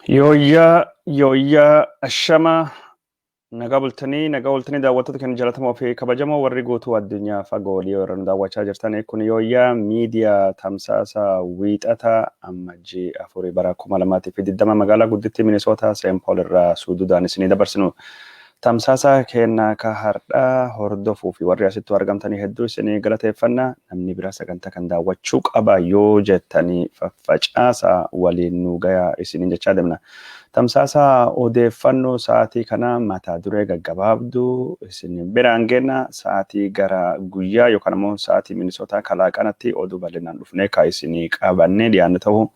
Yooyyaa ashama nagaa bultanii daawwattoota keenya jaalatamoo fi kabajamoo warri guutuu addunyaa fagoo dhiyoo irra nu daawwachaa jirtan kun yooyyaa miidiyaa tamsaasa wiixata ammajjii 4 bara 2020 magaalaa guddittii Minisootaa Seent Pool irraa suududaan isinii dabarsinu. Tamsaasa keenna ka hardhaa hordofuu fi warri asittuu argamtanii hedduu isinii galateeffannaa. Namni biraa sagantaa kan daawwachuu qaba yoo jettanii faffacaasaa waliin nu gayaa isiniin jechaa deemna. Tamsaasa odeeffannoo sa'aatii kana mata duree gaggabaabduu isin biraan geenna. Sa'aatii gara guyyaa yookaan immoo sa'aatii Minisootaa kalaaqanatti oduu bal'inaan dhufnee ka isinii qabannee dhiyaannu ta'uu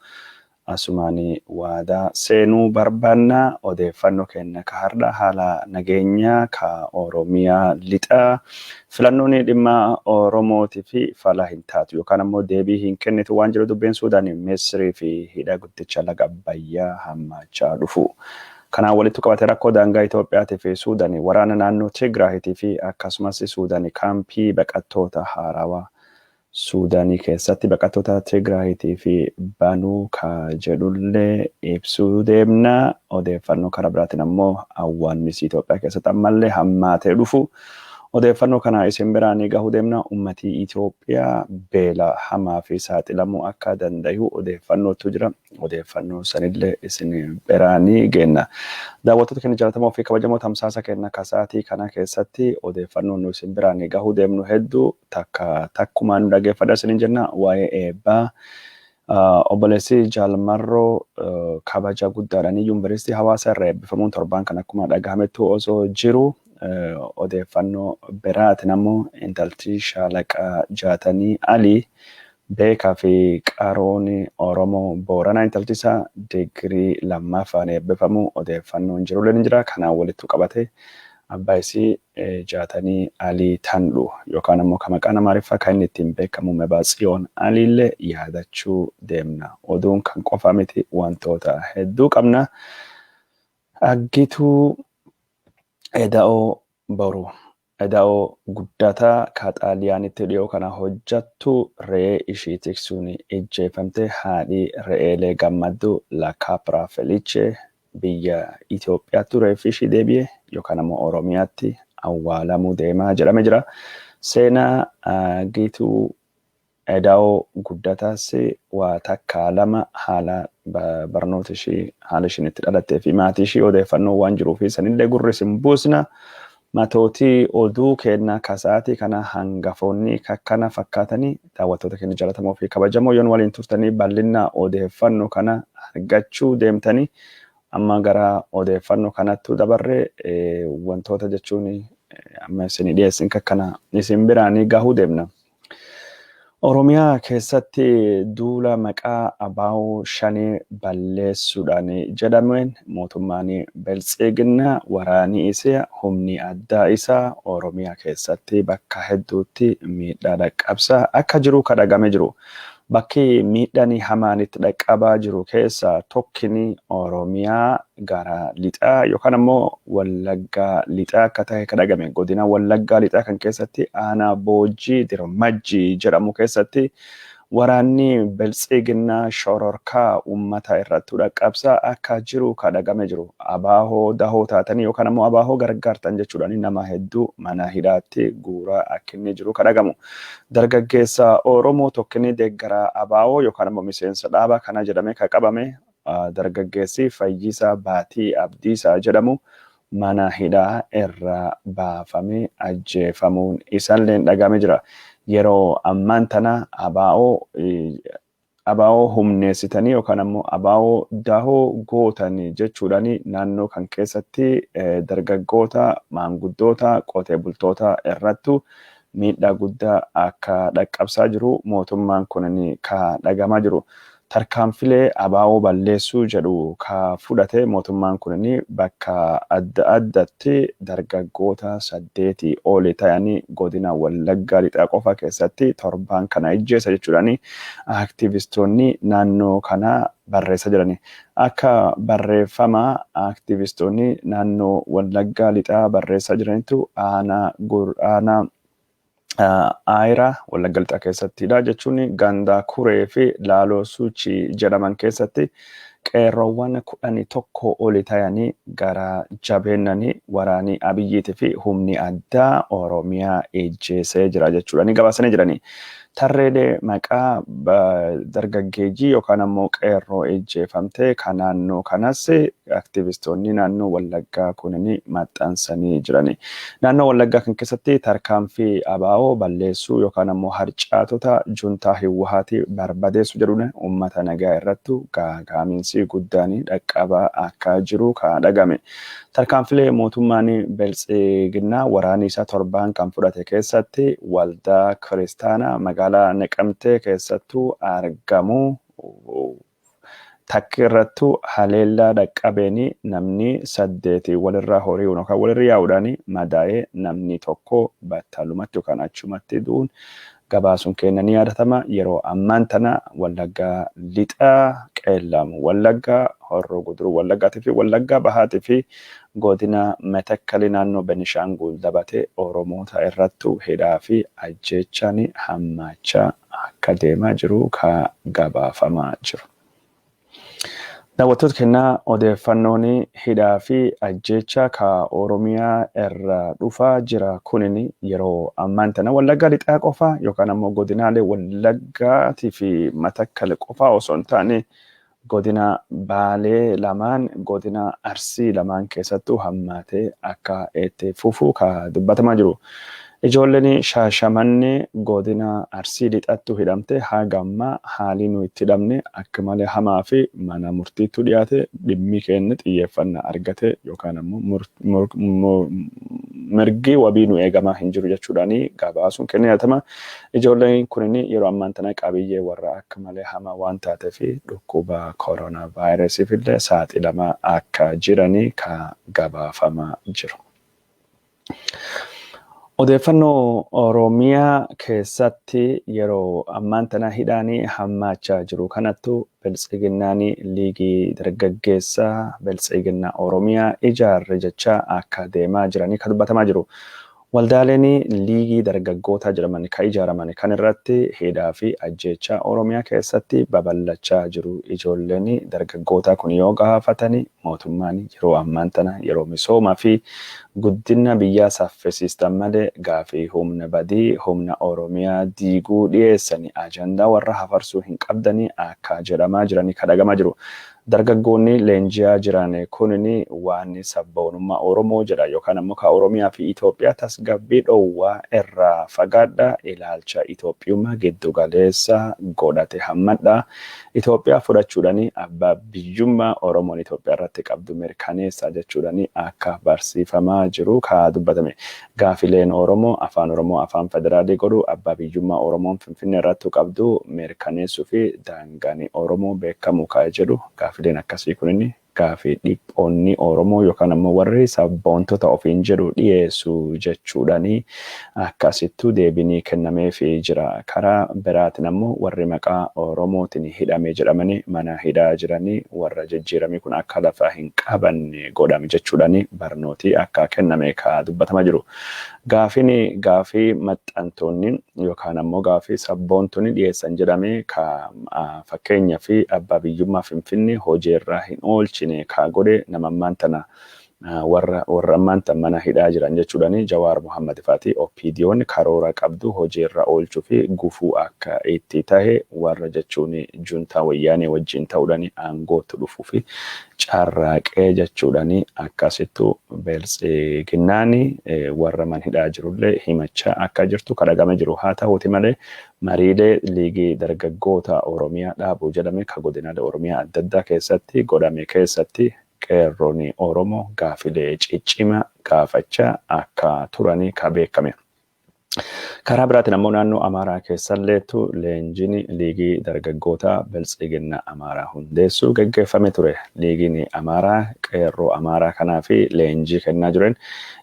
asumaanii waadaa seenuu barbaanna. Odeeffannoo keenya ka hardhaa haala nageenyaa ka Oromiyaa lixaa filannoon dhimma Oromootii fi fala hin taatu yookaan immoo deebii hin kennitu waan jiru dubbeen Suudaan Misrii fi hidha guddicha laga Abbayyaa hammachaa dhufu. Kanaan walitti qabatee rakkoo daangaa Itoophiyaatii fi Suudaan waraana naannoo Tigraahitii fi akkasumas Suudaan kaampii baqattoota haarawaa Suudaanii keessatti baqattoota Tigraahitii fi banuu ka jedhullee ibsuu deemna. Odeeffannoo karaa biraatiin ammoo awwaannisi Itoophiyaa keessatti ammallee hammaatee dhufu. Odeeffannoo kana isin biraan gahuu deemna. Uummatii Itoophiyaa beela hamaa fi saaxilamuu akka danda'u odeeffannootu jira. Odeeffannoo sanillee isin biraan geenna. Daawwattoota keenya jaalatamoo fi kabajamoo tamsaasa keenya kasaatii kana keessatti odeeffannoo nu isin biraan gahuu deemnu hedduu takkumaan nu dhageeffadha isiniin jenna. Waa'ee eebbaa obboleessi Jaalmarroo kabaja guddaadhaan yuunivarsiitii Hawaasaa irraa eebbifamuun torbaan kan akkuma dhagahamettu osoo jiru. Odeeffannoo biraatiin ammoo intalti Shaalaqaa Jaatanii Alii beekaa fi qaroon Oromoo Booranaa intalti isaa digirii lammaffaan eebbifamu odeeffannoon jirullee ni jira. Kanaan walitti qabate abbaa isii Jaatanii Alii Tandhu yookaan ammoo kan maqaan Amaariffaa kan inni ittiin beekamu Mebatsiyoon Aliillee yaadachuu deemna. Oduun kan qofa miti wantoota hedduu qabna. Aggituu Eda'oo boru Eda'oo guddataa ka Xaaliyaanitti dhiyoo kana hojjattu re'ee ishii tiksuun ijjeeffamte haadhi re'eelee gammaddu La Capra Felice biyya Itoophiyaatti reeffi ishii deebi'e yookaan ammoo Oromiyaatti awwaalamuu deemaa jedhame jira. Seenaa Aggituu Eda'oo guddataas waa takka lama haala barnoota ishii haala ishiin itti dhalattee fi maatii ishii odeeffannoo waan jiruu fi sanillee gurri isin buusna. Matootii oduu keenna kasaatii kana hangafoonni kakkana fakkaatanii daawwattoota keenya jaalatamoo fi kabajamoo yoon waliin turtanii bal'ina odeeffannoo kana argachuu deemtanii amma gara odeeffannoo kanattu dabarree wantoota jechuun amma isin dhiyeessin kakkana isin biraan gahuu deemna. Oromiyaa keessatti duula maqaa abaa'oo shanii balleessuudhaan jedhameen mootummaan Biltsiginnaa waraanii isaa humni addaa isaa Oromiyaa keessatti bakka hedduutti miidhaa dhaqqabsaa akka jiru kadhagame jiru. Bakki miidhaan hamaan itti dhaqqabaa jiru keessaa tokkini Oromiyaa gara lixaa yookaan ammoo Wallaggaa lixaa akka ta'e kadhagame. Godina Wallaggaa lixaa kan keessatti aanaa Boojii Dirmajjii jedhamu keessatti waraanni Biltsiginnaa shororkaa uummata irratti dhaqqabsaa akka jiru kadhagame jiru. Abaahoo dahoo taatanii yookaan ammoo abaahoo gargaartan jechuudhaan nama hedduu mana hidhaatti guuraa akka inni jiru kadhagamu. Dargaggeessa Oromoo tokkini deeggaraa abaahoo yookaan ammoo miseensa dhaabaa kana jedhamee kan qabame dargaggeessi Fayyisaa Baatii Abdiisaa jedhamu mana hidhaa irraa baafamee ajjeefamuun isaallee dhagame jira. Yeroo ammaan tana abaa'oo humneessitanii yookaan ammoo abaa'oo dahoo gootanii jechuudhaan naannoo kan keessatti dargaggoota, maanguddoota, qotee bultoota irrattu miidhaa guddaa akka dhaqqabsaa jiru mootummaan kun ka dhagamaa jiru. Tarkaanfilee abaa'oo balleessuu jedhu ka fudhate mootummaan kun bakka adda addatti dargaggoota 8 oli ta'anii godina Wallaggaa lixaa qofa keessatti torbaan kana ijjeessa jechuudhaan aktivistoonni naannoo kana barreessa jirani. Akka barreeffama aktivistoonni naannoo Wallaggaa lixaa barreessa jiranitu aanaa Aayira Wallagga lixaa keessattidha jechuun ganda Kuree fi Laaloo Suuchii jedhaman keessatti qeerroowwan 11 oli ta'anii gara jabeenanii waraanii Abiyyiitii fi humni addaa Oromiyaa ejjeesee jira jechuudha. Ni gabaasanii jiranii. Tarree maqaa dargaggeeyyii yookaan ammoo qeerroo ejjeefamtee kan naannoo kanas aktivistoonni naannoo Wallaggaa kunniin maxxansanii jirani. Naannoo Wallaggaa kan keessatti tarkaanfii ABO balleessuu yookaan ammoo harcaatota juntaa Hiwwahaatii barbadeessu jedhuun uummata nagaa irratti gaagaaminsi guddaan dhaqqabaa akka jiru kan dhagame. Tarkaanfilee mootummaan Biltsiginnaa waraana isaa 7 kan fudhate keessatti waldaa kiristaanaa magaalaa Naqamtee keessattuu argamu takka irrattu haleellaa dhaqqabeeni namni 8 walirraa horii yookaan walirra yaa'uudhaan madaa'ee namni tokko battalumatti yookaan achumatti du'uun gabaasuun kennanii yaadatama. Yeroo ammaan tana Wallaggaa Lixaa, Qeellam Wallaggaa, Horroo Guduruu Wallaggaatii fi Wallaggaa Bahaatii fi godina Matakkal naannoo Benishaangul dabatee Oromoota irrattu hidhaa fi ajjeechaan hammachaa akka deemaa jiru kan gabaafamaa jiru. Daawwattoota kennaa odeeffannoon hidhaa fi ajjeechaa kan Oromiyaa irra dhufaa jira kunin yeroo ammaan tana Wallaggaa Lixaa qofa yookaan ammoo godinaalee Wallaggaatii fi Matakkal qofa osoo hin taane godina Baalee lamaan godina Arsii lamaan keessattuu hammaatee akka itti fufu kan dubbatamaa jiru. Ijoolleen Shaashamannee godina Arsii Lixaatti hidhamte haga ammaa haalii nu itti hidhamne akka malee hamaa fi mana murtiitti dhiyaate dhimmi keenya xiyyeeffannaa argate yookaan ammoo mirgi wabii nu eegamaa hin jiru jechuudhaan gabaasuun kenna yaatama. Ijoolleen kunniin yeroo ammaan tana qabiyyee warra akka malee hamaa waan taateef dhukkuba koronaa vaayirasiif illee saaxilamaa akka jiranii kan gabaafamaa jiru. Odeeffannoo Oromiyaa keessatti yeroo ammaan tana hidhaanii hammachaa jiru kanattu Biltsiginnaan liigii dargaggeessaa Biltsiginnaa Oromiyaa ijaarre jechaa akka deemaa jiranii kan dubbatamaa jiru. Waldaaleen liigii dargaggootaa jedhaman kan ijaaraman kan irratti hidhaa fi ajjeechaa Oromiyaa keessatti babal'achaa jiru. Ijoolleen dargaggootaa kun yoo gaafatani mootummaan yeroo ammaan tana yeroo misoomaa fi guddina biyyaa saffisiistan malee gaafii humna badii humna Oromiyaa diiguu dhiyeessanii ajandaa warra hafarsuu hin qabdanii akka jedhamaa jiranii kan dhagamaa jiru. Dargaggoonni leenji'aa jiran kunniin waan sabboonummaa Oromoo jedha yookaan ammoo kan Oromiyaa fi Itoophiyaa tasgabbii dhowwaa irraa fagaadha ilaalcha Itoophiyummaa giddu galeessa godhate hammadha. Itoophiyaa fudhachuudhaan abbaa biyyummaa Oromoon Itoophiyaa irratti qabdu mirkaneessa jechuudhaan akka barsiifamaa jiru kan dubbatame. Gaafileen Oromoo afaan federaalii godhu abbaa biyyummaa Oromoon Finfinnee irratti qabdu mirkaneessuu fi daangaan Oromoo beekamu kan jedhu gaafileen akkasii kunniin gaafii dhiphoonni Oromoo yookaan ammoo warri sabboontota ofiin jedhu dhiyeessu jechuudhaan akkasittuu deebinii kennameefii jira. Karaa biraatiin ammoo warri maqaa Oromootiin hidhame jedhamanii mana hidhaa jiranii warra jijjiiramii kun akka lafa hin qabanne godhame jechuudhaan barnootii akka kenname kan dubbatamaa jiru. Gaafii maxxantoonni yookaan ammoo gaafii sabboontonni dhiyeessan jedhame fakkeenyaa fi abbaa biyyummaa Finfinnee hojiirra hin oolchine kan godhe nama ammaan tana warra ammaan tana mana hidhaa jiran jechuudhaan Jawaar Mohammad Faati OPDO'n karoora qabdu hojiirra oolchuu fi gufuu akka itti tahe warra jechuun juntaa wayyaanee wajjin ta'uudhaan aangootti dhufuu fi carraaqee jechuudhaan akkasittuu Biltsiginnaan warra mana hidhaa jirullee himachaa akka jirtu kan dhagame jiru. Haa ta'uuti malee mariilee liigii dargaggoota Oromiyaa dhaabuu jedhame kan godinaalee Oromiyaa adda addaa keessatti godhame keessatti qeerroon Oromoo gaafilee ciccima gaafachaa akka turanii kan beekame. Karaa biraatiin ammoo naannoo Amaaraa keessalleetu leenjiin liigii dargaggoota Biltsiginnaa Amaaraa hundeessuu gaggeeffame ture. Liigiin Amaaraa qeerroo Amaaraa kanaa fi leenjii kennaa jiran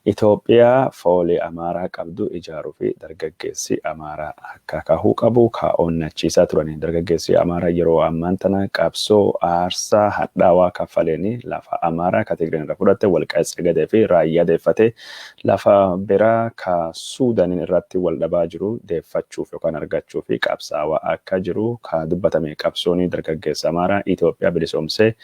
Itoophiyaa foolii Amaaraa qabdu ijaaruu fi dargaggeessi Amaaraa akka kahuu qabu onnachiisaa turani. Dargaggeessi Amaaraa yeroo ammaan tana qabsoo aarsaa hadhaawaa kaffaleeni lafa Amaaraa ka Tigireen irra fudhatte Walqaayit Xigadee fi Raayyaa deeffatee lafa biraa ka Suudaaniin irratti wal dhabaa jiru deeffachuuf yookaan argachuuf qabsaawaa akka jiru ka dubbatame. Qabsooni dargaggeessa Amaaraa Itoophiyaa bilisoomsee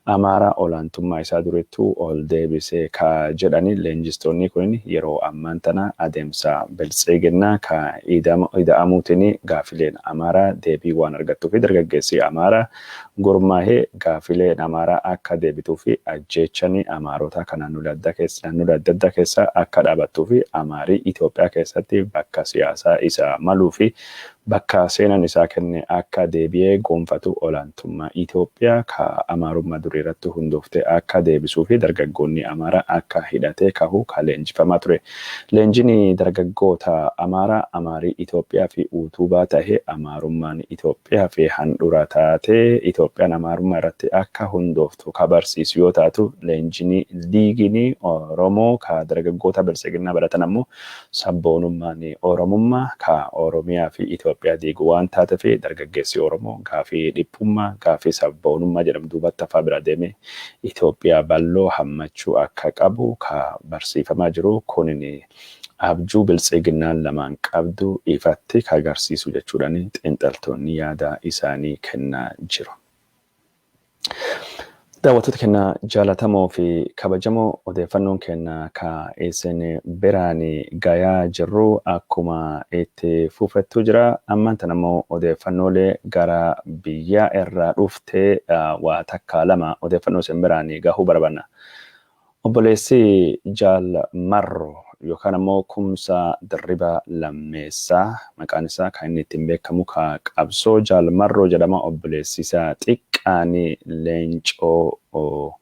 Amaaraa olaantummaa isaa durittuu ol deebisee ka jedhani leenjistoonni kun yeroo ammaan tana adeemsa biltsiginnaa ka ida'amuutiin gaafileen Amaaraa deebii waan argattuu fi dargaggeessi Amaaraa gurmaahee gaafileen Amaaraa akka deebituu fi ajjeechanii Amaarota kan naannolee adda keessa akka dhaabattuu fi Amaarii Itoophiyaa keessatti bakka siyaasaa isaa maluu fi bakka seenan isaa kenne akka deebi'ee gonfatu olaantummaa Itoophiyaa ka Amaarummaa durii irratti hundooftee akka deebisuu fi dargaggoonni Amaaraa akka hidhatee kahuu ka leenjifamaa ture. Leenjini dargaggoota Amaaraa Amaarii Itoophiyaa fi utubaa tahee Amaarummaan Itoophiyaa fi handhuura taatee Itoophiyaan Amaarummaa irratti akka hundooftu ka barsiisu yoo taatu leenjini liigini Oromoo ka dargaggoota biltsiginnaa baratan ammoo sabboonummaan Oromummaa ka Oromiyaa fi Itoophiyaa diigu waan taateef dargaggeessi Oromoo gaafii dhiphummaa gaafii sabboonummaa jedhamu duubatti afaa bira deemee Itoophiyaa bal'oo hammachuu akka qabu ka barsiifamaa jiru. Kunin abjuu biltsiginnaan lamaan qabdu ifatti ka agarsiisu jechuudhaan xiinxaltoonni yaada isaanii kennaa jiru. Daawwattoota keenya jaalatamoo fi kabajamoo odeeffannoon keenya ka isin biraan gayaa jirru akkuma itti fufettuu jira. Ammaan tana immoo odeeffannoolee gara biyyaa irraa dhuftee waa takka lama odeeffannoo isin biraan gahuu barbaanna. Obboleessi Jaal Marro yookaan ammoo Kumsaa Dirribaa Lammeessaa maqaan isaa kan inni ittiin beekamu ka qabsoo Jaal Marro jedhama. Obboleessi isaa xiqqaanii Leencoo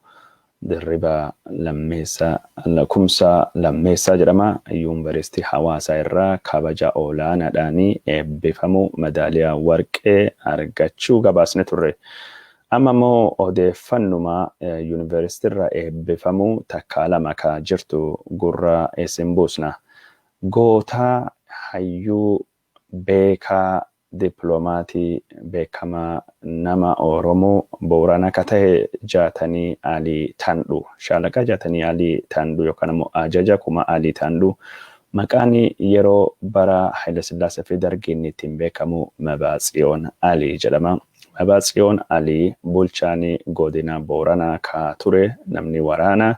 Dirribaa Lammeessaa Kumsaa Lammeessaa jedhama. Yuunivarsiitii Hawaasaa irraa kabaja olaanaadhaan eebbifamu madaaliyaa warqee argachuu gabaasne turre. Amma immoo odeeffannuma yuunivarsiitii irraa eebbifamu takka lama ka jirtu gurra isin buusna. Gootaa hayyuu beekaa dippiloomatii beekamaa nama Oromoo Booranaa ka ta'e Jaatanii Alii Tandhu shaalaqa Jaatanii Alii Tandhu yookaan immoo ajaja kuma Alii Tandhu maqaan yeroo bara Haile Sillaasee fi Dargiin ittiin beekamu Mabaatsiyoon Alii jedhama. Mabaatsiyoon Alii bulchaanii godina Booranaa ka ture namni waraanaa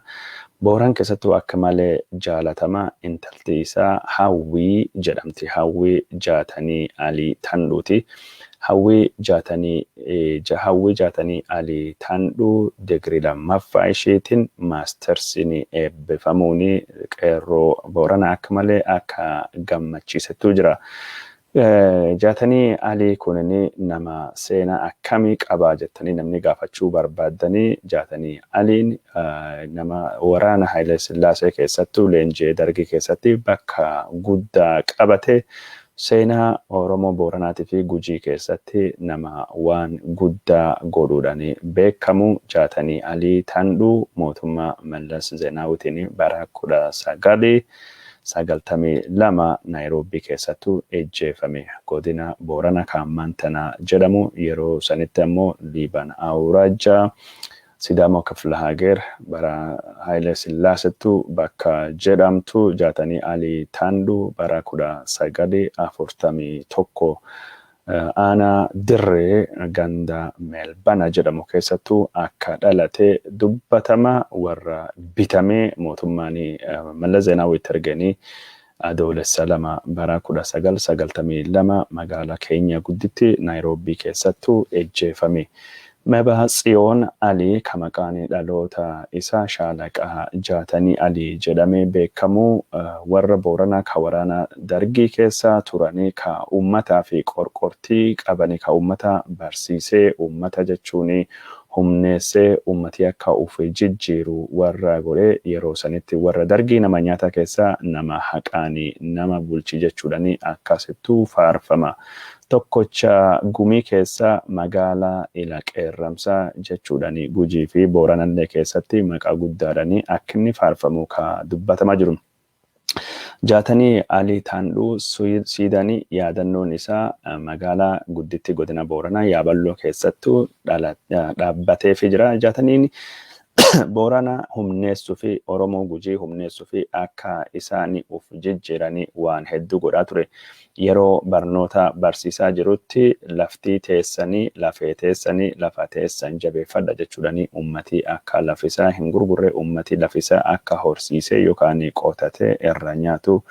Booran keessattuu akka malee jaalatamaa intalti isaa Hawwii jedhamti. Hawwii Jaatanii Alii Tandhuuti. Hawwii Jaatanii Alii Tandhuu digrii lammaffaa isheetiin maastarsiin eebbifamuun qeerroo Booranaa akka malee akka gammachiisettuu jira. Jaatanii Alii kunini nama seenaa akkamii qabaa jettanii namni gaafachuu barbaaddanii Jaatanii Aliin nama waraana Haile Sillaasee keessattuu leenjii Dargii keessatti bakka guddaa qabate seenaa Oromoo Booranaatii fi Gujii keessatti nama waan guddaa godhuudhaan beekamu. Jaatanii Alii Tandhuu mootummaa Mallas Zeenaawwitiin bara 1992 Naayiroobii keessattuu ejjeefame. Godina Booranaa kan ammaan tana jedhamu yeroo sanitti ammoo Liiban Awuraajaa Sidaamo Kifla Hageer bara Haile Sillaasettu bakka jedhamtu. Jaatanii Alii Tandhuu bara 1941 aanaa Dirree ganda Meelbana jedhamu keessattuu akka dhalate dubbatama. Warra bitamee mootummaan Mallas Zeenaawwitti erganii adoolessa 2 bara 1992 magaalaa keenya gudditti Naayiroobii keessattuu ejjeefame. Mabaatsiyoon Alii ka maqaan dhaloota isaa shaalaqa Jaatanii Alii jedhamee beekamu warra Booranaa ka waraana Dargii keessa turanii ka uummataa fi qorqortii qabanii ka uummata barsiisee uummata jechuun humneessee uummatii akka ofii jijjiiru warra godhee yeroo sanitti warra Dargii nama nyaata keessa nama haqaanii nama bulchi jechuudhaan akkasittuu faarfama. Tokkocha gumii keessa magaalaa Ilaqeerramsaa jechuudhaan Gujii fi Booranallee keessatti maqaa guddaadhaan akka inni faarfamu ka dubbatamaa jiru. Jaatanii Alii Taandhuu siidanii yaadannoon isaa magaalaa gudditti godina Booranaa Yaaballoo keessattuu dhaabbateefii jira. Jaataniin Booranaa humneessuu fi Oromoo Gujii humneessuu fi akka isaan uf jijjiiranii waan hedduu godhaa ture. Yeroo barnoota barsiisaa jirutti laftii teessanii lafee teessanii lafa teessan jabeeffadha jechuudhanii ummatii akka lafisaa hin gurgurre ummatii lafisaa akka horsiisee yookaan qotatee irra nyaatu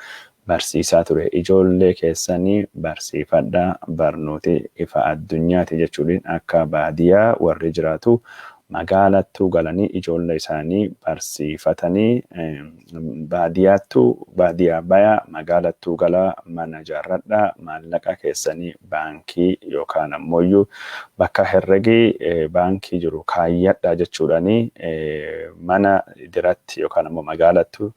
barsiisaa ture. Ijoollee keessanii barsiifadha barnooti ifa addunyaati jechuudhaan akka baadiyaa warri jiraatu magaalattuu galanii ijoollee isaanii barsiifatanii baadiyaa bayaa magaalattuu galaa mana jaarradhaa maallaqa keessanii baankii yookaan ammoo bakka herregii baankii jiru kaayyadhaa jechuudhanii mana diratti yookaan ammoo magaalattuu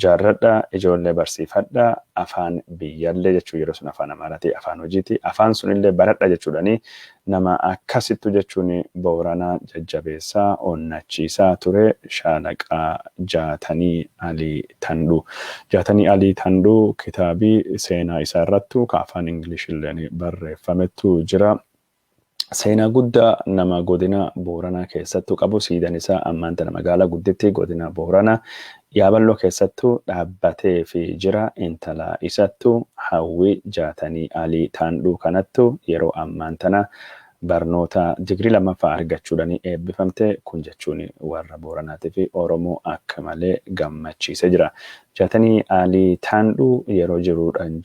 jaarradhaa ijoollee barsiifadhaa afaan biyyallee jechuu yeroo sun afaan Amaaraati afaan hojiiti afaan sunillee baradha jechuudhanii nama akkasittu jechuun Booranaa jajjabeessaa onnachiisaa ture Shaalaqaa Jaatanii Alii Taandhuu. Jaatanii Alii Taandhuu kitaabii seenaa isaa irrattu ka afaan Ingilishilleen barreeffamettu jira. Seenaa guddaa nama godina Booranaa keessattuu qabu siidan isaa ammaan tana magaalaa gudditti godina Booranaa Yaaballoo keessattuu dhaabbatee fi jira intala isattu Hawwii Jaatanii Alii Taandhuu kanattu yeroo ammaan tana barnoota digirii lammaffaa argachuudhaan eebbifamte kun jechuun warra Booranaatii fi Oromoo akka malee gammachiisee jira. Jaatanii Alii Taandhuu yeroo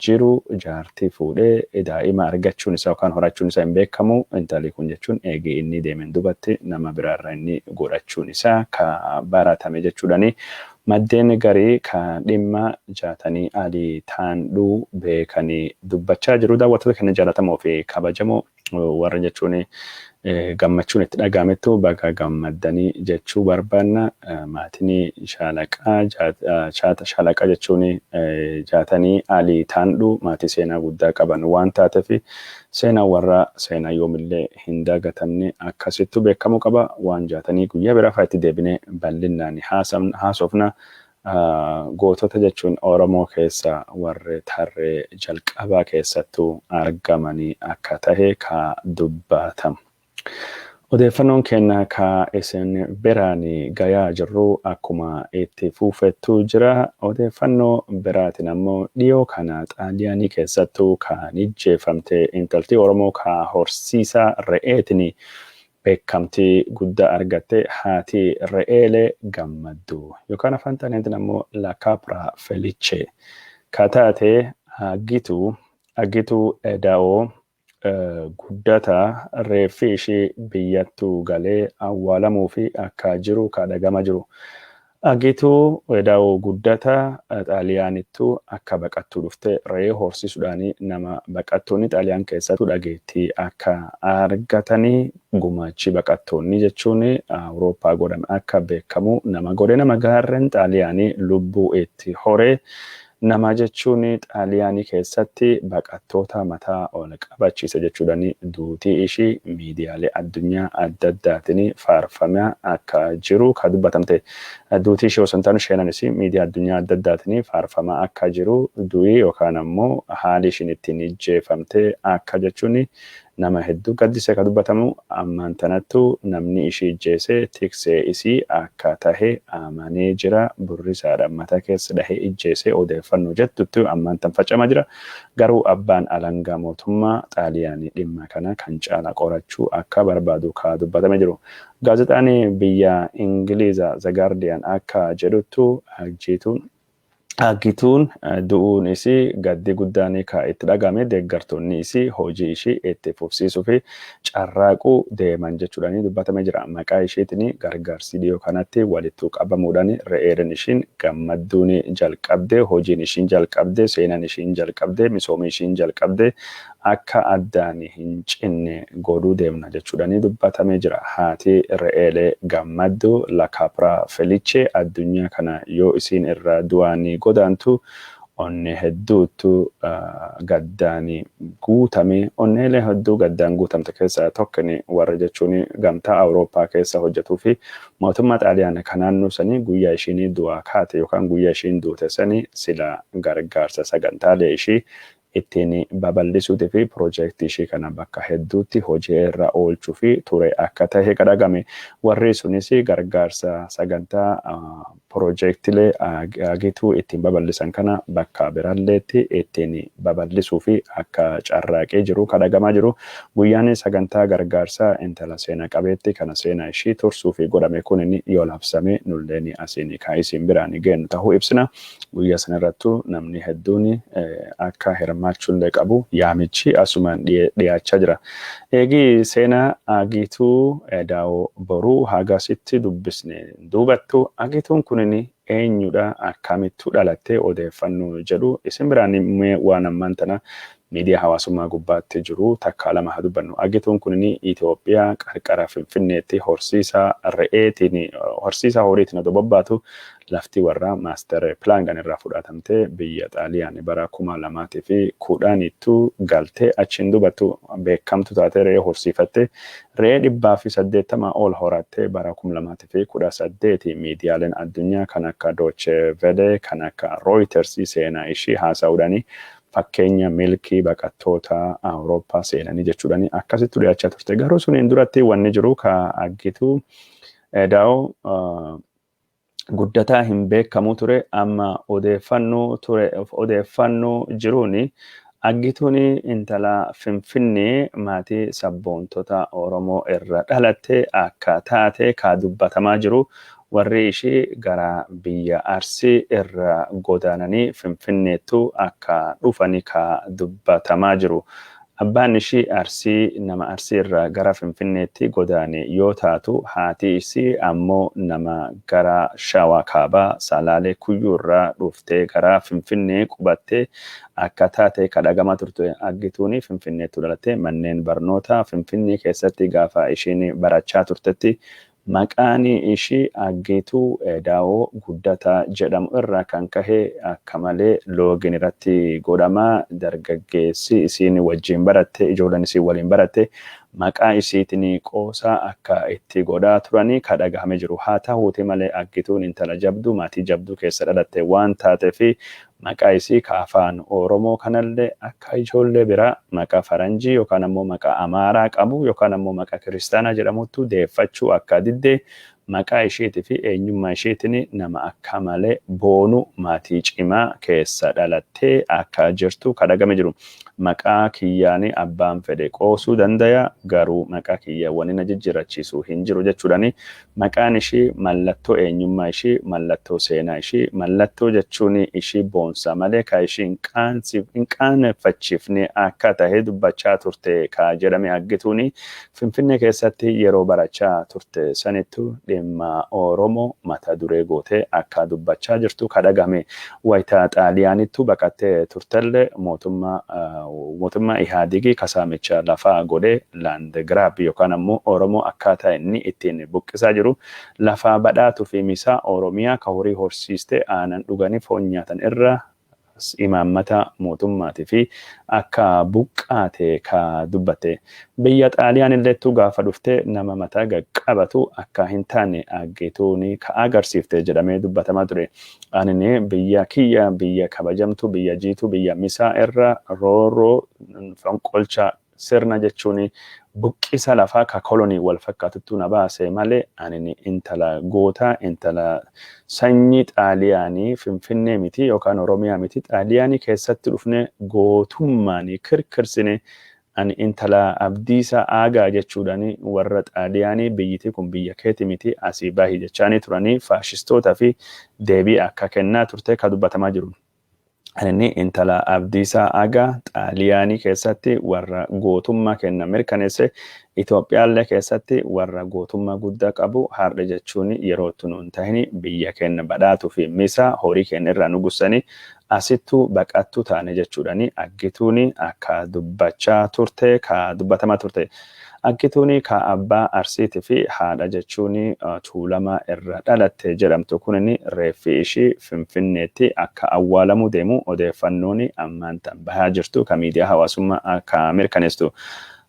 jiru jaartii fuudhee daa'ima argachuun isaa yookaan horachuun isaa hin beekamu. Intalli kun jechuun eegee inni deemeen dubatti nama biraarra inni godhachuun isaa ka baratame jechuudhaan maddeen garii kan dhimma Jaatanii Alii Taandhuu beekanii dubbachaa jiru. Daawwattoota keenya jaallatamoo fi kabajamoo warra jechuun gammachuun itti dhagahamettu bakka gammaddanii jechuu barbaanna. Maatiin Shaalaqaa jechuun Jaatanii Alii Taandhuu maatii seenaa guddaa qaban waan taateef seenaa warra seenaa yoomillee hin dagatamne akkasittu beekamuu qaba. Waan Jaatanii guyyaa biraa itti deebinee bal'inaan haasofna. Gootota jechuun Oromoo keessa warri tarree jalqabaa keessattuu argamanii akka tahe ka dubbatamu. Odeeffannoon keenya ka isin biraan gayaa jirru akkuma itti fuufettuu jira. Odeeffannoo biraatiin ammoo dhiyoo kana Xaaliyaanii keessattuu kan ijjeefamte intaltii Oromoo ka horsiisaa re'eetiin beekamtii guddaa argatte haati re'eelee gammaddu yookaan afaan xaaliyaaniitiin ammoo la capra felice kataate agituu edaa'oo guddata reeffi ishii biyyattuu galee awwaalamuu fi akka jiru kadhagama jiru. Agituu edaa'oo guddata Xaaliyaanittu akka baqattuu dhufte re'ee horsiisuudhaan nama baqattoonni Xaaliyaan keessattuu dhageettii akka argatanii gumaachi baqattoonni jechuun Awurooppaa godhan akka beekamu nama godhe nama gaarreen Xaaliyaanii lubbuu itti horee nama jechuun Xaaliyaanii keessatti baqattoota mataa ol qabachiisa jechuudhaan duutii ishii miidiyaalee addunyaa adda addaatiin faarfamaa akka jiru ka dubbatamte. Duutii ishii osoo hin taane isheenanis miidiyaa addunyaa adda addaatiin faarfamaa akka jiru du'ii yookaan ammoo haali ishiin ittiin ijjeefamte akka jechuun nama hedduu gaddisee ka dubbatamu. Ammaan tanattu namni ishii ijjeese tiksee isii akka tahe amanee jira. Burrisaadhaan mataa keessa dhahee ijjeese odeeffannoo jettutti ammaan tan facamaa jira. Garuu abbaan alangaa mootummaa Xaaliyaanii dhimma kana kan caala qorachuu akka barbaadu ka dubbatame jiru. Gaazexaan biyya Ingiliiza The Guardian akka jedhuttu Agituun du'uun isii gaddi guddaan ka itti dhagahame deeggartoonni isii hojii ishii itti fufsiisuu fi carraaquu deeman jechuudhaan dubbatame jira. Maqaa ishiitiin gargaarsi dhiyoo kanatti walitti qabamuudhaan re'eerin ishiin gammadduun jalqabde, hojiin ishiin jalqabde, seenaan ishiin jalqabde, misoomni ishiin jalqabde akka addaan hin cinne godhuu deemna jechuudhaan dubbatame jira. Haati re'eelee gammaddu la capra felice addunyaa kana yoo isiin irra du'anii godaantu onne hedduutu gaddaani guutame onneelee hedduu gaddaan guutamte keessaa tokkoni warra jechuun gamtaa Awurooppaa keessa hojjetuu fi mootummaa Xaaliyaanii kan naannoo sanii guyyaa ishiin du'aa kaate yookaan guyyaa ishiin duute sanii sila gargaarsa sagantaalee ishii ittiin babal'isuutii fi piroojeektii ishii kana bakka hedduutti hojii irra oolchuu fi ture akka ta'e kadhagame warri sunis gargaarsa sagantaa piroojeektilee agituu ittiin babal'isan kana bakka biralleetti ittiin babal'isuu fi akka carraaqee jiru kadhagamaa jiru guyyaan sagantaa gargaarsaa intala seena qabeetti kana seena ishii tursuu fi godhame kun inni yoo labsame nulleen asiin kaayisiin biraan geennu ta'uu ibsina guyyaa sanarrattu namni hedduun akka hirmaachuullee qabu yaamichi asumaan dhiyaachaa jira. Eegi seenaa agituu daawoo boruu hagasitti dubbisne duubattu agituun kunini eenyudha akkamittu dhalattee odeeffannoo jedhu isin biraan waan ammaan tana miidiyaa hawaasummaa gubbaatti jiru takka lama haa dubbannu. Agituun kunini Itoophiyaa qarqara Finfinneetti horsiisa re'eetiin horsiisa horiitiin otoo bobbaatu lafti warra maaster pilaan irraa fudhatamtee biyya Xaaliyaanii bara 2010 galtee achiin dubattu beekamtu taatee re'ee horsiifatte re'ee 180 ol horattee bara 2018 miidiyaaleen addunyaa kan akka Deutsche Welle kan akka Reuters seenaa ishii haasa'uudhaani fakkeenya milkii baqattoota Awurooppaa seenanii jechuudhaani akkasitti dhiyaachaa turte. Garuu suniin duratti wanni jiru ka agituu daa'oo guddataa hin beekamu ture amma odeeffannoo jiruuni agituun intala Finfinnee maatii sabboontota Oromoo irra dhalatte akka taate ka dubbatamaa jiru warri ishii gara biyya Arsii irra godaananii Finfinneettu akka dhufanii ka dubbatamaa jiru. Abbaan ishii Arsii nama Arsii irraa gara Finfinneetti godaane yoo taatu haati ishii ammoo nama gara Shawaa Kaabaa Salaalee Kuyyuu irraa dhuftee gara Finfinnee qubattee akka taate kadhagamaa turte. Agituun Finfinneettu dhalatte manneen barnoota Finfinnee keessatti gaafa ishiin barachaa turtetti maqaan ishii agituu daawoo guddataa jedhamu irraa kan kahe akka malee loogin irratti godhamaa dargaggeessi isiin wajjin baratte ijoolleen isii waliin baratte maqaa isiitiin qoosaa akka itti godhaa turanii kadhagahame jiru. Haa ta'uuti malee agituun intala jabduu maatii jabduu keessa dhalatte waan taateef maqaa isii ka afaan Oromoo kanallee akka ijoollee biraa maqaa Faranjii yookaan ammoo maqaa Amaaraa qabu yookaan ammoo maqaa Kiristaanaa jedhamutti deeffachuu akka diddee maqaa isheetii fi eenyummaa isheetiin nama akka malee boonu maatii cimaa keessa dhalattee akka jirtu kadhagame jiru. Maqaa kiyyaanii abbaan fedhe qoosuu dandaya garuu maqaa kiyyaawwan na jijjiirachiisuu hin jiru jechuudhaani maqaan ishii mallattoo eenyummaa ishii mallattoo seenaa ishii mallattoo jechuun ishii boonsa malee ka ishii hin qaaneffachiifne akka tahe dubbachaa turte ka jedhame agituuni Finfinnee keessatti yeroo barachaa turte sanittu dhimma Oromoo mata duree gootee akka dubbachaa jirtu kadhagame. Wayita Xaaliyaanittu baqattee turtellee mootummaa Ihaadigii kasaamicha lafaa godhee land grab yookaan ammoo Oromoo akkaataa inni ittiin buqqisaa jiru lafaa badhaatuu fi misaa Oromiyaa ka horii horsiiste aanan dhuganii foon nyaatan irra imaammata mootummaatii fi akka buqqaate ka dubbatte. Biyya Xaaliyaan illeettu gaafa dhufte nama mataa qaqqabatu akka hin taane agituun ka agarsiifte jedhamee dubbatamaa ture. Anine biyya kiyya biyya kabajamtu biyya jiitu biyya misaa irra rooroo fonqolcha sirna jechuun buqqisa lafaa ka kolonii wal fakkaatutti na baase malee anini intala gootaa intala sanyii Xaaliyaanii Finfinnee miti yookaan Oromiyaa miti Xaaliyaanii keessatti dhufne gootummaan kirkirsine ani intala Abdiisaa Aagaa jechuudhaani warra Xaaliyaanii biyyiti kun biyya keeti miti asii bahi jechaanii turanii faashistoota fi deebii akka kennaa turte ka dubbatamaa jiru. Ani intala Abdiisaa Aagaa Xaaliyaanii keessatti warra gootummaa kenna mirkaneesse Itoophiyaallee keessatti warra gootummaa guddaa qabu har'a jechuun yeroo tunuun tahini biyya kenna badhaatuu fi misaa horii kenna irraa nu gussanii asittu baqattu taane jechuudhaani agituun akka dubbachaa turte ka dubbatamaa turte. Akkituuni ka abbaa Arsiitii fi haadha jechuun Tuulamaa irra dhalatte jedhamtu kunini reeffi ishii Finfinneetti akka awwaalamu deemu odeeffannoon ammaan tan bahaa jirtu ka miidiyaa hawaasummaa akka mirkaneessu.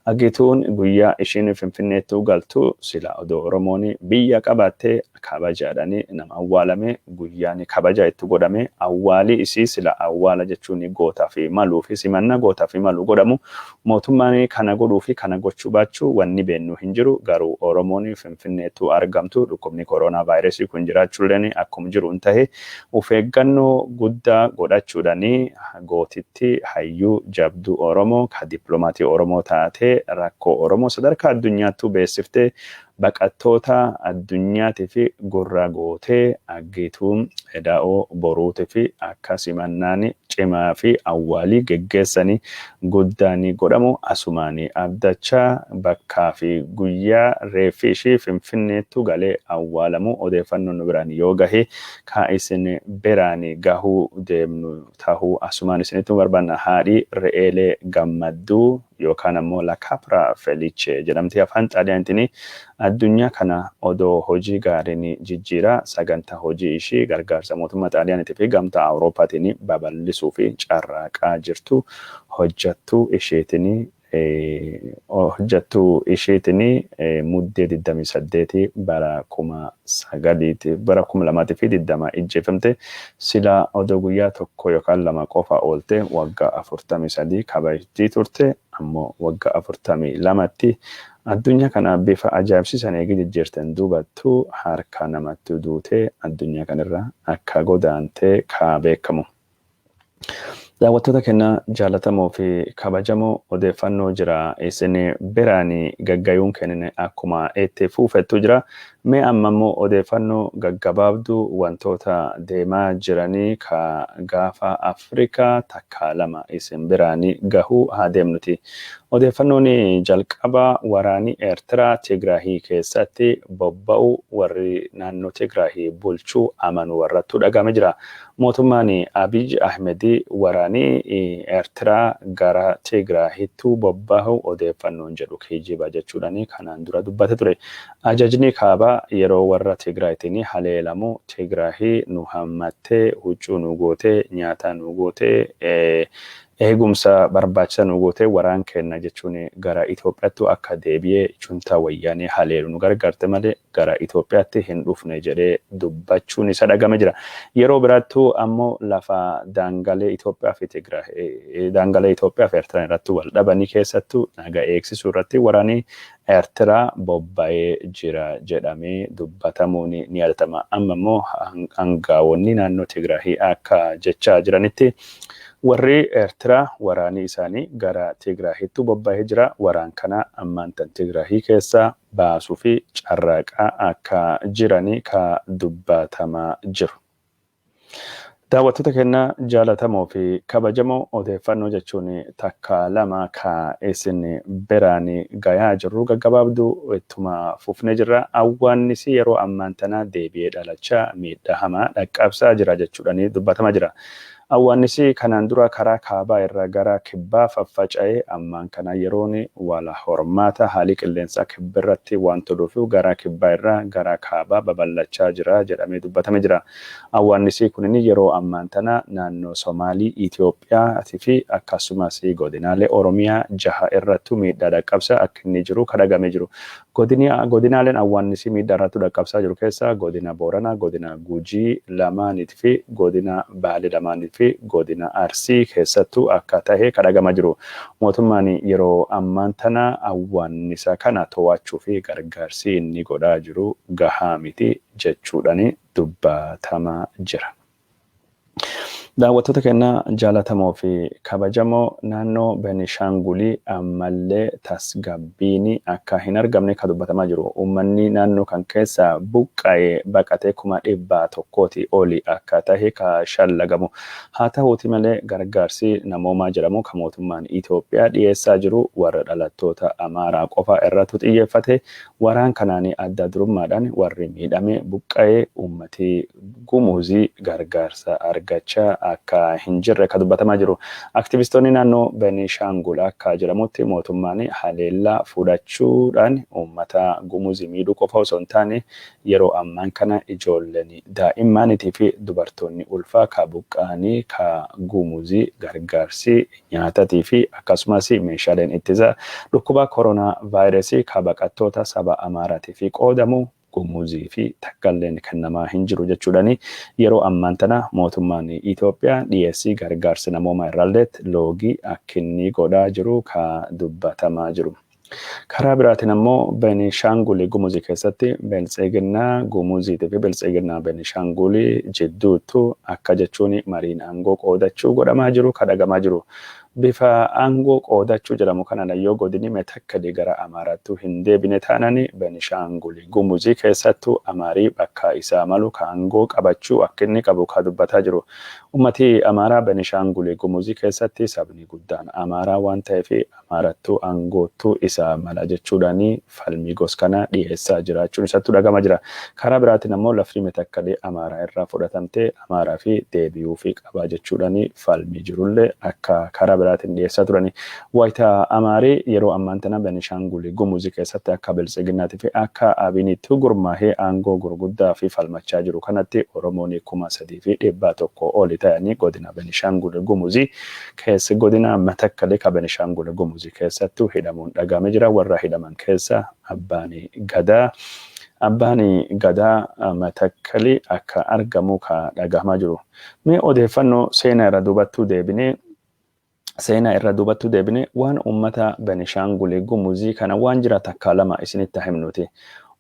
Agituun guyyaa ishiin Finfinneetti galtu sila odoo Oromoon biyya qabattee kabajaadhaan nama awwaalame guyyaan kabaja itti godhame awwaali isii sila awwaala jechuun gootaa fi maluu fi simanna gootaa fi maluu godhamu mootummaan kana godhuu fi kana gochuu baachuu wanni beennu hin jiru garuu Oromoon Finfinneetti argamtu dhukkubni koronaa vaayirasii kun jiraachuulleen akkuma jiru hin tahe of eeggannoo guddaa godhachuudhaan gootitti hayyuu jabduu Oromoo ka dippiloomatii Oromoo taatee rakkoo Oromoo sadarkaa addunyaatti beeksiftee baqattoota addunyaatti fi gurra gootee Agituun edaa'oo boruutii fi akka simannaan cimaa fi awwaalii geggeessanii guddaan godhamu asumaan abdachaa bakkaa fi guyyaa reeffi ishii Finfinneetti galee awwaalamu odeeffannoon biraan yoo gahe ka isin biraan gahuu deemnu tahuu asumaan isinitti barbaanna haadhi re'eelee gammadduu yookaan ammoo la capra felice jedhamti afaan xaaliyaanitiin addunyaa kana odoo hojii gaariin jijjiiraa sagantaa hojii ishii gargaarsa mootummaa xaaliyaaniitii fi gamtaa Awurooppaatiin babal'isuu fi carraaqaa jirtu hojjattuu isheetiin muddee 28 bara 2020 ijjeefamte sila odoo guyyaa tokko yookaan lama qofa oolte waggaa 43 kabajtii turte ammoo waggaa 42tti addunyaa kana bifa ajaa'ibsiisan eegi jijjiirtan duubattuu harka namatti duutee addunyaa kanarra akka godaantee ka beekamu. Daawwattoota keenya jaalatamoo fi kabajamoo odeeffannoo jira isin biraan gaggayuun kennine akkuma itti fuufettu jira mee ammammoo odeeffannoo gaggabaabduu wantoota deemaa jiranii ka gaafa Afrikaa takka lama isin biraan gahuu haa deemnuti. Odeeffannoon jalqaba waraanii Eertiraa Tigraahii keessatti bobba'u warri naannoo Tigraahii bulchuu amanu warrattu dhagame jira. Mootummaan Abiy Ahmed waraanii Eertiraa gara Tigraahiitti bobba'u odeeffannoon jedhu kijiba jechuudhaan kanaan dura dubbate ture. Ajajni kaabaa yeroo warra Tigraahiitiin haleelamu Tigraahii nu hammattee huccuu nu gootee nyaata nu gootee eegumsa barbaachisaa nu gootee waraan kenna jechuun gara Itoophiyaatti akka deebi'ee juntaa wayyaanee haleelu nu gargaarte malee gara Itoophiyaatti hin dhufne jedhee dubbachuun isa dhagame jira. Yeroo biraattuu ammoo lafa daangalee Itoophiyaa fi Tigraahii daangalee Itoophiyaa fi Eertiraa irratti wal dhabanii keessattuu naga eegsisuu irratti waraanii Eertiraa bobba'ee jira jedhamee dubbatamuun ni yaadatama. Amma immoo aangawoonni naannoo Tigraahii akka jechaa jiranitti warri Eertiraa waraanii isaanii gara Tigraahiitti bobba'ee jira. Waraan kana ammaan tan Tigraahii keessaa baasuu fi carraaqaa akka jiranii ka dubbatamaa jiru. Daawwattoota keenya jaalatamoo fi kabajamoo odeeffannoo jechuun takka lama ka isin biraan gayaa jirru gaggabaabduu ittuma fufnee jirra. Awwaannisi yeroo ammaan tanaa deebi'ee dhalachaa miidhaa hamaa dhaqqabsaa jira jechuudhaan dubbatamaa jira. Awwaannisi kanaan dura karaa kaabaa irraa gara kibbaa faffaca'ee ammaan kana yeroon wala hormaata haalii qilleensaa kibbirratti waan toluuf gara kibbaa irraa gara kaabaa babal'achaa jira jedhamee dubbatame jira. Awwaannisi kunin yeroo ammaan tana naannoo Somaalii, Itoophiyaa fi akkasumas godinaalee Oromiyaa 6 irratti miidhaa dhaqqabsaa akka inni jiru kadhagame jiru. Godinaaleen awwaannisi miidhaa irratti dhaqqabsaa jiru keessaa godina Booranaa, godina Gujii lamaaniitii fi godina Baalee lamaaniitii fi godina Arsii keessattuu akka ta'e kadhagama jiru. Mootummaan yeroo ammaan tana awwaannisa kana to'achuu fi gargaarsi inni godhaa jiru gahaa miti jechuudhaan dubbatamaa jira. Daawwattoota keenya jaalatamoo fi kabajamoo naannoo Beenishaangulii ammallee tasgabbiin akka hin argamne ka dubbatamaa jiru. Uummanni naannoo kan keessa buqqa'ee baqatee 100,000 oli akka ta'e ka shallagamu. Haa ta'uuti malee gargaarsi namoomaa jedhamu ka mootummaan Itoophiyaa dhiyeessaa jiru warra dhalattoota Amaaraa qofa irratti xiyyeeffate. Waraan kanaan adda durummaadhaan warri miidhame buqqa'ee uummati gumuuzii gargaarsa argachaa akka hin jirre ka dubbatamaa jiru. Aktivistoonni naannoo Beenishaangul akka jedhamutti mootummaan haleellaa fudhachuudhaan uummata gumuzii miidhuu qofa osoo hin taane yeroo ammaan kana ijoolleen daa'immaaniitii fi dubartoonni ulfaa ka buqqa'anii ka gumuzii gargaarsi nyaatatii fi akkasumas meeshaaleen ittisa dhukkuba koronaa vaayirasii ka baqattoota saba Amaaraatii fi qoodamu gumuzii fi takkalleen kennamaa hin jiru jechuudhani yeroo ammaan tana mootummaan Itoophiyaa dhiyeessii gargaarsa namoomaa irraalleet loogii akkinni godhaa jiru ka dubbatamaa jiru. Karaa biraatiin ammoo Beenishaangul gumuzii keessatti Biltsiginnaa gumuziitii fi Biltsiginnaa Beenishaangul jidduutu akka jechuun mariin aangoo qoodachuu godhamaa jiru kadhagamaa jiru. Bifa aangoo qoodachuu jedhamu kanaan yoo godini Metakkali gara Amaaraattu hin deebine taanani Beenishaangul gumuzii keessattuu Amaarii bakka isaa malu ka aangoo qabachuu akka inni qabu ka dubbataa jiru. Ummati Amaaraa Beenishaangul gumuzii keessatti sabni guddaan Amaaraa waan ta'eef Amaarattuu aangoottuu isaa mala jechuudhaani falmii gos kana dhiyeessaa jiraachuun isattuu dhagama jira. Karaa biraatiin ammoo lafti Metakkali Amaaraa irraa fudhatamtee Amaaraa fi deebi'uu fi qabaa jechuudhaani falmii jirullee akka karaa biraatiin dhiyeessaa turani. Wayita Amaarii yeroo ammaan tana Beenishaangul gumuzii keessatti akka Biltsiginnaatii fi akka Abiinitti gurmaahee aangoo gurguddaa fi falmachaa jiru kanatti Oromoon 3,100 oli ta'anii godina Beenishaangul gumuzii keessa godina Metakkali ka Beenishaangul gumuzii keessattuu hidhamuun dhagahame jira. Warra hidhaman keessa Abbaani Gadaa Metakkali akka argamu ka dhagahamaa jiru. Mee odeeffannoo seenaa irra duubattuu deebine waan uummata Beenishaangul gumuzii kana waan jira takka lama isinitti himnuti.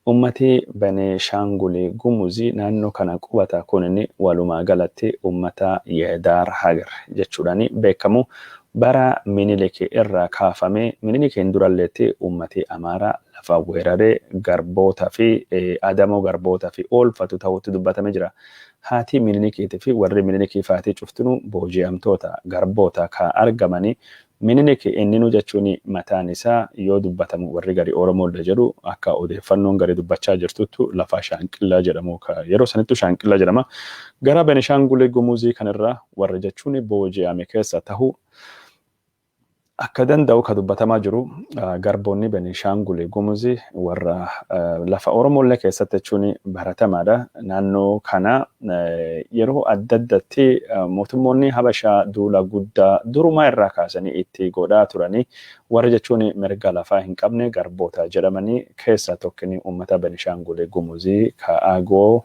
Ummati Beenishaangul gumuzii naannoo kana qubata kunni walumaa galatti ummata Yeedaar Hagar jechuudhaani beekamu. Bara Minilik irraa kaafame Minilikiin duralleetti ummati Amaaraa lafa weeraree garboota fi adamoo garboota fi oolfatu ta'utti dubbatame jira. Haati Minilikiitii fi warri Minilikii faatii cuftinu booji'amtoota garboota ka argamanii Minilik inninu jechuun mataan isaa yoo dubbatamu warri gari Oromoollee jedhu akka odeeffannoon gari dubbachaa jirtutti lafa Shaanqillaa jedhamu yeroo sanittu Shaanqillaa jedhama. Gara Beenishaangul gumuzii kanarraa warri jechuun booji'ame keessa ta'u akka danda'u ka dubbatamaa jiru garboonni Beenishaangul gumuzii warra lafa Oromoollee keessatti jechuun baratamaadha. Naannoo kana yeroo adda addatti mootummoonni Habashaa duula guddaa durumaa irraa kaasanii itti godhaa turanii warra jechuun mirga lafaa hin qabne garboota jedhamanii keessa tokkini uummata Beenishaangul gumuzii ka Agoo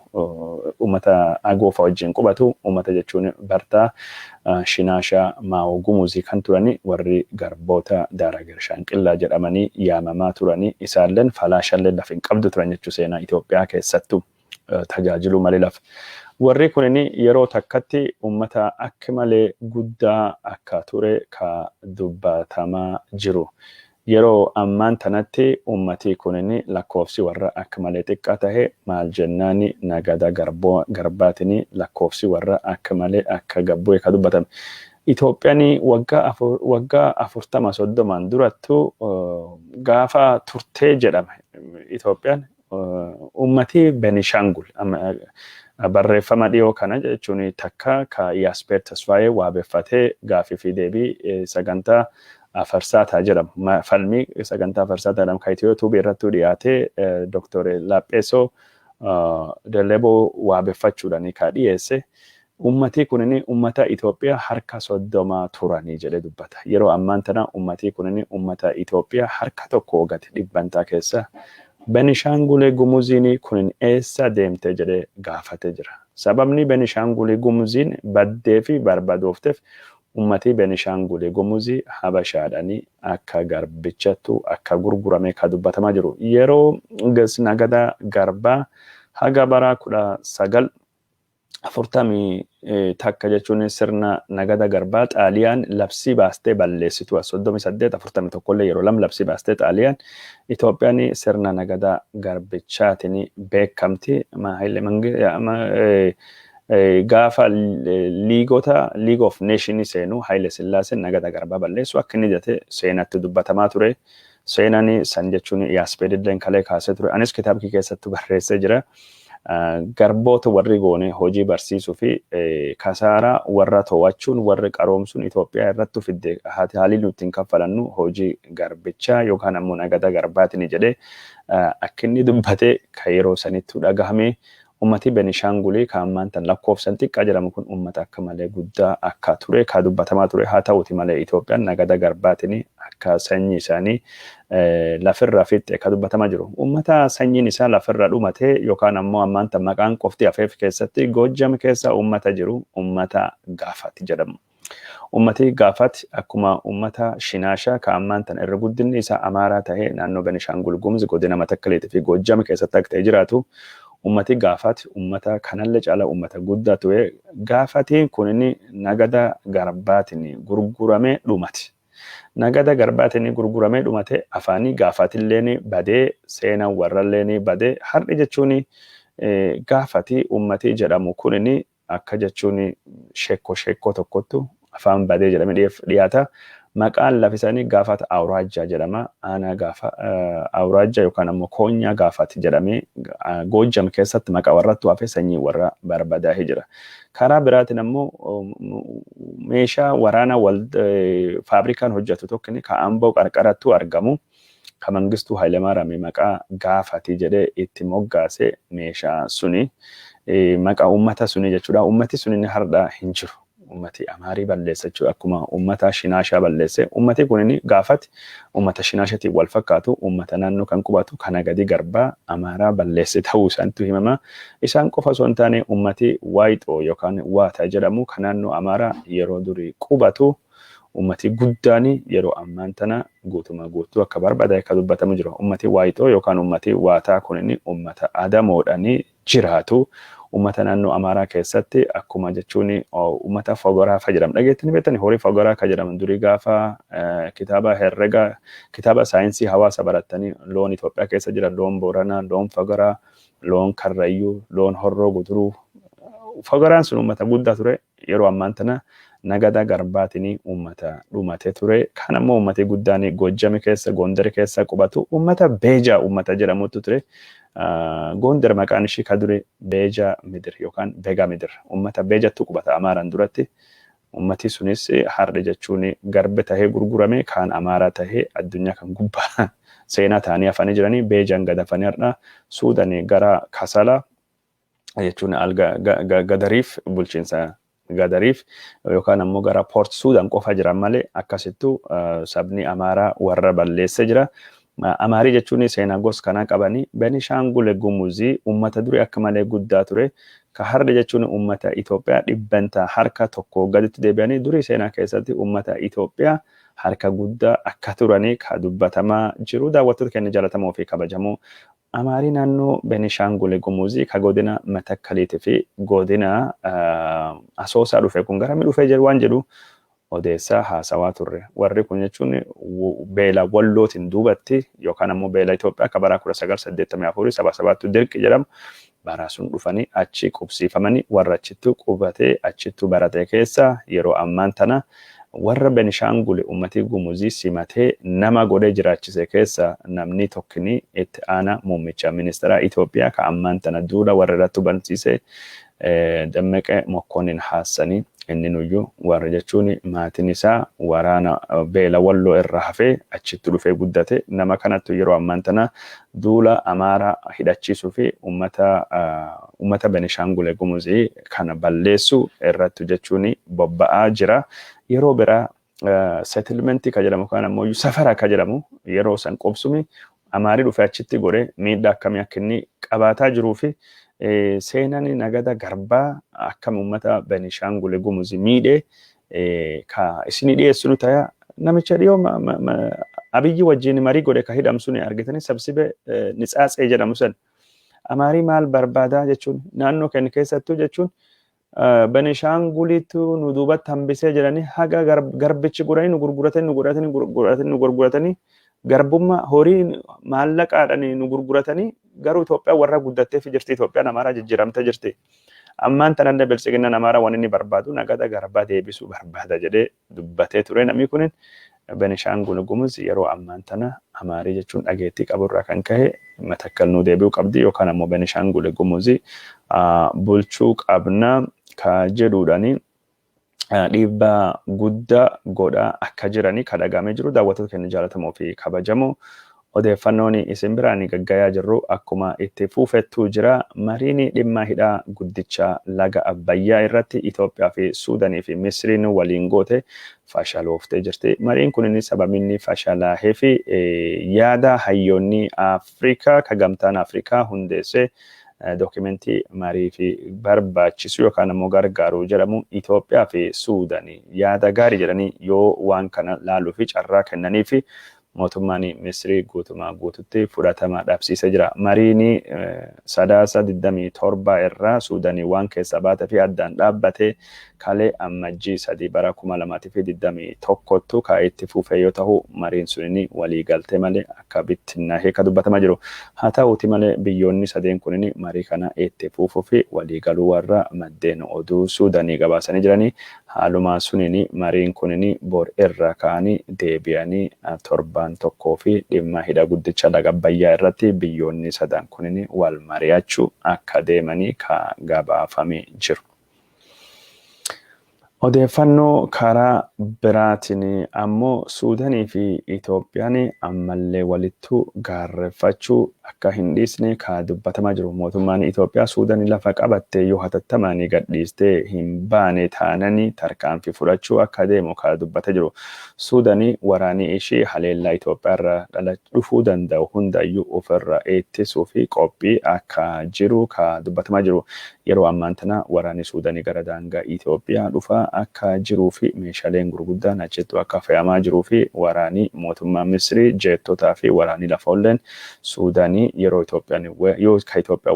uummata Agoo fa wajjin qubatu uummata jechuun Bartaa Shinaashaa Maa'oo gumuzii kan turani warri garboota Daaragar Shaanqillaa jedhamanii yaamamaa turanii isaalleen falaashallee lafa hin qabdu turan jechuu seenaa Itoophiyaa keessattuu tajaajilu malee lafa. Warri kunini yeroo takkatti uummata akka malee guddaa akka ture ka dubbatamaa jiru. Yeroo ammaan tanatti uummati kunini lakkoofsi warra akka malee xiqqaa tahe maal jennaani nagada garbaatini lakkoofsi warra akka malee akka gabbu'e ka dubbatame. Itoophiyaan waggaa 40-30 durattu gaafa turtee jedhame. Itoophiyaan uummati Beenishaangul barreeffama dhiyoo kana jechuun takka ka Yaaspeer Tasfaayee waabeffatee gaafii fi deebii sagantaa Afarsaataa jedhamu. Falmii sagantaa Afarsaataa jedhamu ka Itiyootuubii irratti dhiyaatee Dr. Laapheesoo Delleboo waabeffachuudhaan ka dhiyeesse. Ummati kunini ummata Itoophiyaa harka 30 turanii jedhe dubbata. Yeroo ammaan tana ummati kunini ummata Itoophiyaa harka tokko gati dhibbantaa keessa Beenishaangul gumuziin kunin eessa deemte jedhe gaafate jira. Sababni Beenishaangul gumuziin baddee fi barbadoofteef ummati Beenishaangul gumuzii Habashaadhaanii akka garbichattu akka gurgurame ka dubbatamaa jiru. Yeroo nagada garbaa haga bara 1940 takka jechuun sirna nagada garbaa Xaaliyaan labsii baastee balleessitu 38-41 yeroo lam labsii baastee Xaaliyaan Itoophiyaan sirna nagada garbichaatiin beekamti. Gaafa League of Nations seenu Haile Sillaaseen nagada garbaa balleessu akka inni jate seenatti dubbatamaa ture. Seenani san jechuun Yaaspeedilleen kalee kaasee ture. Anis kitaabki keessatti barreessee jira. garboota warri goone hojii barsiisuu fi kasaaraa warra to'achuun warri qaroomsuun Itoophiyaa irratti fidde haalli nuti kaffalannu hojii garbichaa yookaan ammoo nagada garbaatiin jedhee akka inni dubbatee kan yeroo sanitti dhagahame. Ummati Benishangulii kan ammaantan lakkoofsan xiqqaa jedhamu kun ummata akka malee guddaa akka ture kan dubbatamaa ture haa ta'uti malee Itoophiyaan nagada garbaatiin akka sanyii isaanii lafirraa fixxe kan dubbatamaa jiru. Ummata sanyiin isaa lafirraa dhumatee yookaan ammoo ammaantan maqaan qofti afeef keessatti Goojjam keessa ummata jiru ummata Gaafati jedhamu. Ummati Gaafati akkuma ummata Shinaashaa kan ammaantan irra guddinni isaa Amaaraa tahee naannoo Benishangul Gumuz godina Matakkaleetii fi Goojjam keessatti akka ta'e jiraatu. Ummati Gaafati ummata kanallee caalaa ummata guddaa ture. Gaafatiin kun inni nagada garbaatiin gurguramee dhumate. Nagada garbaatiin gurguramee dhumate afaanii Gaafatillee badee seenaa warrallee badee har'i jechuun Gaafati ummati jedhamu kun inni akka jechuun sheekoo tokkottu afaan badee jedhamee dhiyaata. Maqaan lafisanii Gaafata Awuraajjaa jedhama. Aanaa gaafa Awuraajjaa yookaan ammoo Koonyaa Gaafati jedhamee Goojjam keessatti maqaa warrattu hafee sanyii warra barbadaa'ee jira. Karaa biraatiin ammoo meeshaa waraana faabrikaan hojjetu tokko kan Amboo qarqarattu argamu. Kan Mangistuu Hayilemaariyaam maqaa Gaafati jedhee itti moggaase meeshaa suni maqaa ummata suni jechuudha. Ummati suni har'a hin jiru. Ummati Amaarii balleessa jechuudha akkuma ummata Shinaashaa balleesse. Ummati kun Gaafati ummata Shinaashaatiin wal fakkaatu ummata naannoo kan qubatu kana gadi garbaa Amaaraa balleesse ta'uu isaaniitu himama. Isaan qofa osoo hin taane ummati Waayixoo yookaan Waataa jedhamu kan naannoo Amaaraa yeroo durii qubatu ummati guddaan yeroo ammaan tana guutuma guutuu akka barbadaa'e kan dubbatamu jira. Ummati Waayixoo yookaan ummati Waataa kun ummata Adamoodhaan jiraatu. Ummata naannoo Amaaraa keessatti akkuma jechuun ummata Fogoraa jedhamu. Dhageettanii beektanii horii Fogoraa kan jedhaman durii gaafa kitaaba herrega kitaaba saayinsii hawaasa barattanii loon Itoophiyaa keessa jiran loon Booranaa, loon Fogoraa, loon Karrayyuu, loon Horroo Guduruu. Fogoraan sun ummata guddaa ture yeroo ammaan tana nagada garbaatiin ummata dhumate ture. Kan ammoo ummati guddaan Goojjam keessa Gondar keessa qubatu ummata Beejaa ummata jedhamutu ture. Gondar maqaan ishii kan dure Beeja Midir yookaan Bega Midir ummata Beejattu qubata Amaaraan duratti. Ummati sunis har'a jechuun garbe tahee gurgurame kan Amaaraa tahee addunyaa kan gubbaa seenaa ta'anii hafanii jiranii Beejaan gadafanii har'a Suudanii gara Kasala jechuun Gadariif bulchiinsa Gadariif yookaan ammoo gara Port Suudaan qofa jiran malee akkasittuu sabni Amaaraa warra balleesse jira. Amaarii jechuun seenaa gos kana qabanii Benishangul Gumuzii ummata durii akka malee guddaa ture. Ka har'a jechuun ummata Itoophiyaa dhibbantaa harka tokko gaditti deebi'anii durii seenaa keessatti ummata Itoophiyaa harka guddaa akka turanii ka dubbatamaa jiru. Daawwattoota keenya jaalatamoo fi kabajamoo Amaarii naannoo Benishangul Gumuzii ka godina Matakkaleetii fi godina Asoosaa dhufe kun garamii dhufee jiru waan jedhu odeessaa haasawaa turre. Warri kun jechuun beela wallootiin duubatti yookaan ammoo beela Itoophiyaa akka bara 1984 dirqi jedhamu bara sun dhufanii achi qubsiifamanii warra achittu qubatee achittu barate keessa yeroo ammaan tana warra Benishangul ummati Gumuzii simatee nama godhee jiraachise keessa namni tokkini itti aanaa muummicha ministeera Itoophiyaa ka ammaan tana duula warra irratti bansiise Dammaqee Mokkonnin Haassanii inni nuyyuu warra jechuun maatiin isaa waraana beela walloo irra hafee achitti dhufee guddate. Nama kanattu yeroo ammaan tana duula Amaaraa hidhachiisuu fi ummata Benishangul Gumuzii kana balleessu irratti jechuun bobba'aa jira. Yeroo biraa settlementi ka jedhamu kan ammoo safara ka jedhamu yeroo san qobsumi Amaarii dhufee achitti godhe miidhaa akkamii akka inni qabaataa jiruu fi seenaan nagada garbaa akkam ummata Benishangul Gumuzii miidhee ka isinii dhiyeessinu ta'a. Namicha dhiyoo Abiyyi wajjin marii godhe ka hidhamsuni argitanii sabsibe Nitsaatsee jedhamu san Amaarii maal barbaadaa jechuun naannoo keenya keessattuu jechuun Benishangulitu nu duubatti hambisee jedhanii haga garbichi guranii nu gurguratanii garbummaa horii maallaqaadhaan nu gurguratanii garuu Itoophiyaa warra guddattee fi jirti. Itoophiyaan Amaaraa jijjiiramtee jirti. Ammaan tanallee bilchiginaan Amaaraa waan inni barbaadu nagada garbaa deebisuu barbaada jedhee dubbatee ture. Namni kun Benishangul Gumuz yeroo ammaan tana Amaarii jechuun dhageettii qaburraa kan ka'e Matakkal nuu deebi'uu qabdi yookaan ammoo Benishangul Gumuz bulchuu qabna ka jedhuudhaani dhiibbaa guddaa godhaa akka jiranii kadhagamee jiru daawwattoota keenya jaallatamoo fi kabajamoo odeeffannoon isin biraan gaggayaa jirru akkuma itti fuufettuu jira mariin dhimma hidhaa guddicha laga Abbayyaa irratti Itoophiyaa fi Suudanii fi Misriin waliin goote fashalooftee jirti. Mariin kun sababni fashalaahee fi yaada hayyoonni Afrikaa ka gamtaan Afrikaa hundeessee dokumentii marii fi barbaachisu yookaan ammoo gargaaru jedhamu Itoophiyaa fi Suudanii yaada gaarii jedhanii yoo waan kana laaluu fi carraa kennanii fi mootummaan Misrii guutumaa guututti fudhatama dhabsiisee jira. Mariin sadaasa 27 irraa Suudanii waan keessa baatee fi addaan dhaabbatee kalee ammajjii 3 bara 2021 ka itti fuufee yoo ta'u mariin sunini walii galtee malee akka bittinnaahee ka dubbatamaa jiru. Haa ta'uuti malee biyyoonni sadeen kunini marii kana itti fuufuu fi walii galuu warra maddeen oduu Suudanii gabaasanii jiranii haaluma sunini mariin kunini bor irra ka'anii deebi'anii torbaan tokkoo fi dhimma hidha guddicha laga Abbayyaa irratti biyyoonni sadan kunini wal mari'achuu akka deemanii ka gabaafamee jiru. Odeeffannoo karaa biraatiin ammoo Suudanii fi Itoophiyaan ammallee walittu gaarreeffachuu akka hin dhiisne ka dubbatamaa jiru. Mootummaan Itoophiyaa Suudanii lafa qabattee yoo hatattamaan gadhiistee hin baane taananii tarkaanfii fudhachuu akka deemu ka dubbatee jiru. Suudanii waraanii ishee haleellaa Itoophiyaa irraa dhufuu danda'u hundayyuu ofirra ittisuu fi qophii akka jiru ka dubbatamaa jiru. Yeroo ammaan tana waraanii Suudanii gara daangaa Itoophiyaa dhufaa akka jiruu fi meeshaaleen gurguddaan achitti akka fe'amaa jiruu fi waraanii mootummaa Misrii jeettotaa fi waraanii lafa olleen Suudanii yeroo Itoophiyaan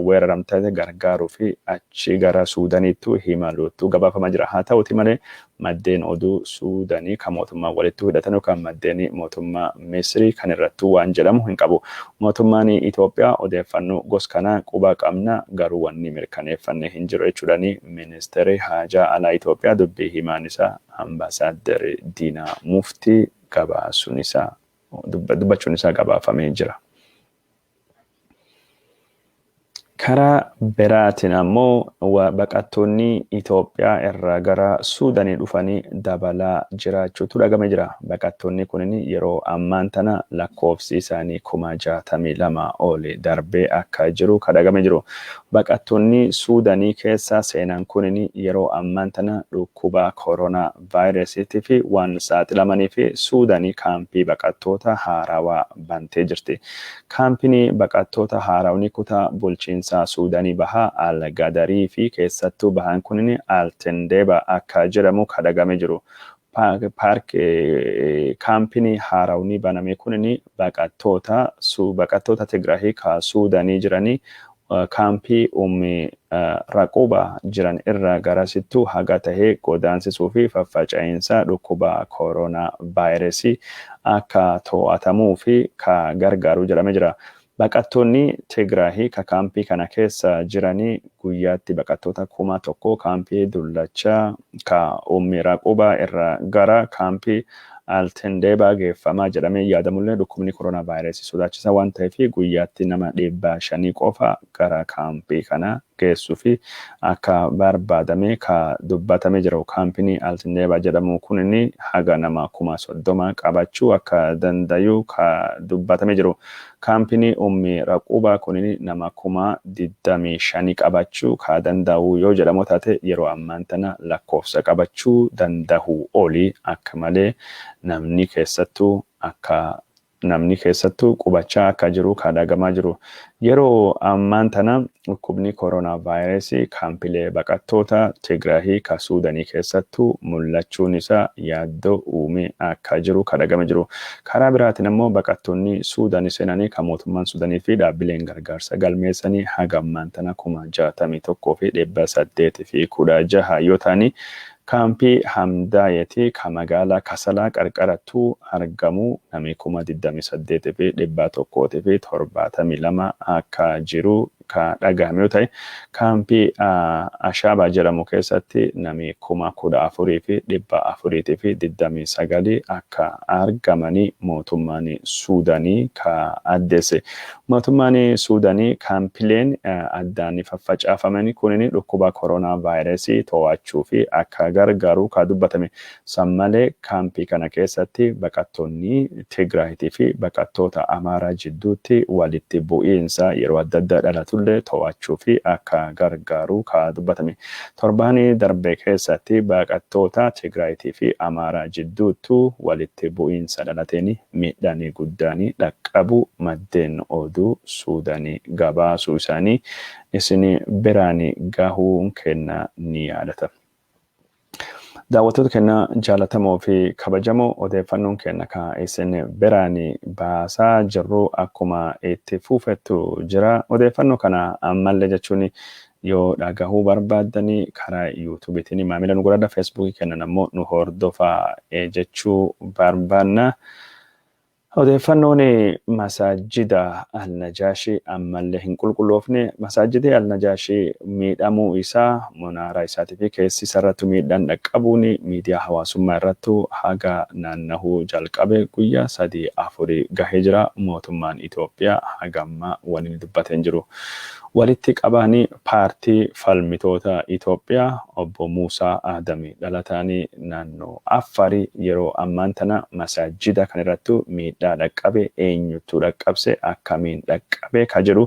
weeraramte gargaaruu fi achi gara Suudaniitti imaluutu gabaafamaa jira. Haa ta'uuti malee maddeen oduu Suudanii kan mootummaa walitti hidhatan yookaan maddeen mootummaa Misrii kan irratti waan jedhamu hin qabu. Mootummaan Itoophiyaa odeeffannoo gosa kanaa quba qabna garuu wanni mirkaneeffanne hin jiru jechuudhaani ministeerri haajaa alaa Itoophiyaa dubbii himaan isaa ambaasaadder Diinaa Muftii dubbachuun isaa gabaafamee jira. Karaa biraatiin ammoo baqattoonni Itoophiyaa irraa gara Suudanii dhufanii dabalaa jiraachuutu dhagame jira. Baqattoonni kunniin yeroo ammaan tana lakkoofsi isaanii 62,000 oli darbee akka jiru ka dhagame jiru. Baqattoonni Suudanii keessa seenan kunniin yeroo ammaan tana dhukkuba koronaa vaayirasiitii fi waan saaxilamanii fi Suudanii kaampii baqattoota haarawaa bantee jirti. Kaampiin baqattoota haarawni kutaa bulchiinsa Suudanii bahaa Al-Gadarii fi keessattuu bahaan kunniin Al-Tendeeba akka jedhamu ka dhagame jiru. Kaampini haarawni baname kunniin baqattoota Tigraahii ka Suudanii jiranii kaampii raquba jiran irra garasittuu haga tahee godaansisuu fi faffaca'iinsa dhukkuba koronaa vaayirasii akka to'atamuu fi ka gargaaru jedhame jira. Baqattoonni Tigraahii ka kaampii kana keessa jiranii guyyaatti baqattoota 1,000 kaampii dullachaa ka raquba irra gara kaampii Al-Tendeeba geeffamaa jedhamee yaadamullee dhukkubni koronaa vaayirasii sodaachisa waan ta'eef guyyaatti nama 500 qofa gara kaampii kana geessuu fi akka barbaadame ka dubbatame jiru. Kaampini Al-Tendeeba jedhamu kunniin haga nama 30,000 qabachuu akka dandayu ka dubbatame jiru. Kaampini raquba kunniin nama 25,000 qabachuu ka danda'u yoo jedhamu taate yeroo ammaan tana lakkoofsa qabachuu danda'u oli akka malee namni keessattuu qubachaa akka jiru ka dhagamaa jiru. Yeroo ammaan tana dhukkubni koronaa vaayirasii kaampilee baqattoota Tigraahii ka Suudanii keessattuu mul'achuun isaa yaaddoo uume akka jiru ka dhagame jiru. Karaa biraatiin ammoo baqattoonni Suudanii seenanii ka mootummaan Suudanii fi dhaabbileen gargaarsa galmeessanii haga ammaan tana 61,816 yoo ta'anii kaampii Hamdaayeti ka magaalaa Kasalaa qarqarattuu argamu namni 28,172 akka jiru ka dhagahame yoo ta'e kaampii Ashaabaa jedhamu keessatti namni 14,429 akka argamanii mootummaan Suudaanii ka addeesse. Mootummaan Suudaanii kaampileen addaan faffacaafamanii kunniin dhukkuba koronaa vaayirasii to'achuu fi akka gargaaru ka dubbatame. San malee kaampii kana keessatti baqattoonni Tigraayitii fi baqattoota Amaaraa jidduutti walitti bu'iinsa yeroo adda addaa dhalatullee to'achuu fi akka gargaaru ka dubbatame. Torbaanii darbe keessatti baqattoota Tigraayitii fi Amaaraa jidduutti walitti bu'iinsa dhalateen miidhaan guddaan dhaqqabu maddeen oduu Suudaanii gabaasuu isaanii isin biraan gahuun kenna ni yaadata. Daawwattoota keenya jaalatamoo fi kabajamoo odeeffannoon keenya ka isin biraan baasaa jirru akkuma itti fufettu jira. Odeeffannoo kana ammallee jechuun yoo dhagahuu barbaaddanii karaa yuutuubiitiin maamila nu godhadha. Feesbuukii kennan ammoo nu hordofaa jechuu barbaanna. Odeeffannoon masaajida Al-Najaashii ammallee hin qulqulloofne. Masaajidi Al-Najaashii miidhamuu isaa munaaraa isaatii fi keessi isarratti miidhaan dhaqqabuun miidiyaa hawaasummaa irratti haga naannahuu jalqabe guyyaa 3-4 gahee jira. Mootummaan Itoophiyaa hagamma waliin dubbateen jiru. Walitti qabanii paartii falmitoota Itoophiyaa obbo Muusaa Aadamii dhalataanii naannoo Affarii yeroo ammaan tana masaajida kan irratti miidhaa dhaqqabe eenyutu dhaqqabse akkamiin dhaqqabe ka jedhu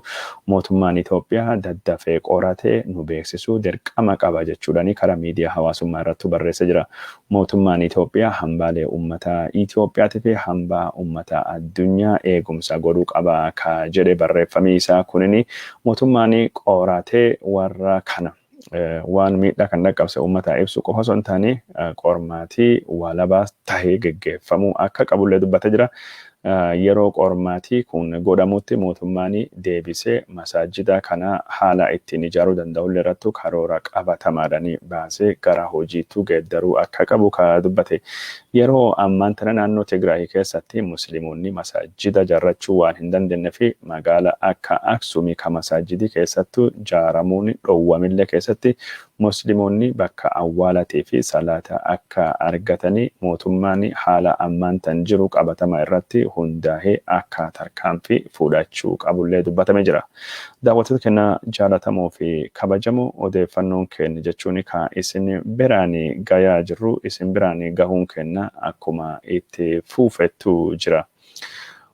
mootummaan Itoophiyaa daddafee qoratee nu beeksisuu dirqama qaba jechuudhaani karaa miidiyaa hawaasummaa irratti barreessa jira. Mootummaan Itoophiyaa hambaalee uummataa Itoophiyaatii fi hambaa uummataa addunyaa eegumsa godhuu qaba ka jedhe barreeffamii isaa kunini mootummaan qoratee warra kana waan miidhaa kan dhaqqabse uummataa ibsu qofa osoo hin taane qormaatii walabaa tahee geggeeffamuu akka qabullee dubbatee jira. Yeroo qormaatii kun godhamutti mootummaan deebisee masaajida kana haala ittiin ijaaruu danda'u irratti karoora qabatamaadhaan baasee gara hojiitti geeddaruu akka qabu ka dubbate. Yeroo ammaan tana naannoo Tigraay keessatti musliimoonni masaajida ijaarrachuu waan hin dandeenye fi magaala akka Aksumii ka masaajidi keessattuu ijaaramuun dhowwamillee keessatti musliimoonni bakka awwaalatii fi salaata akka argatanii mootummaan haala ammaan tan jiru qabatama irratti hundaa'ee akka tarkaanfii fudhachuu qabullee dubbatamee jira. Daawwattoota keenya jaalatamoo fi kabajamoo odeeffannoon keenya jechuun ka isin biraan gayaa jirru isin biraan gahuun keenya akkuma itti fufettu jira.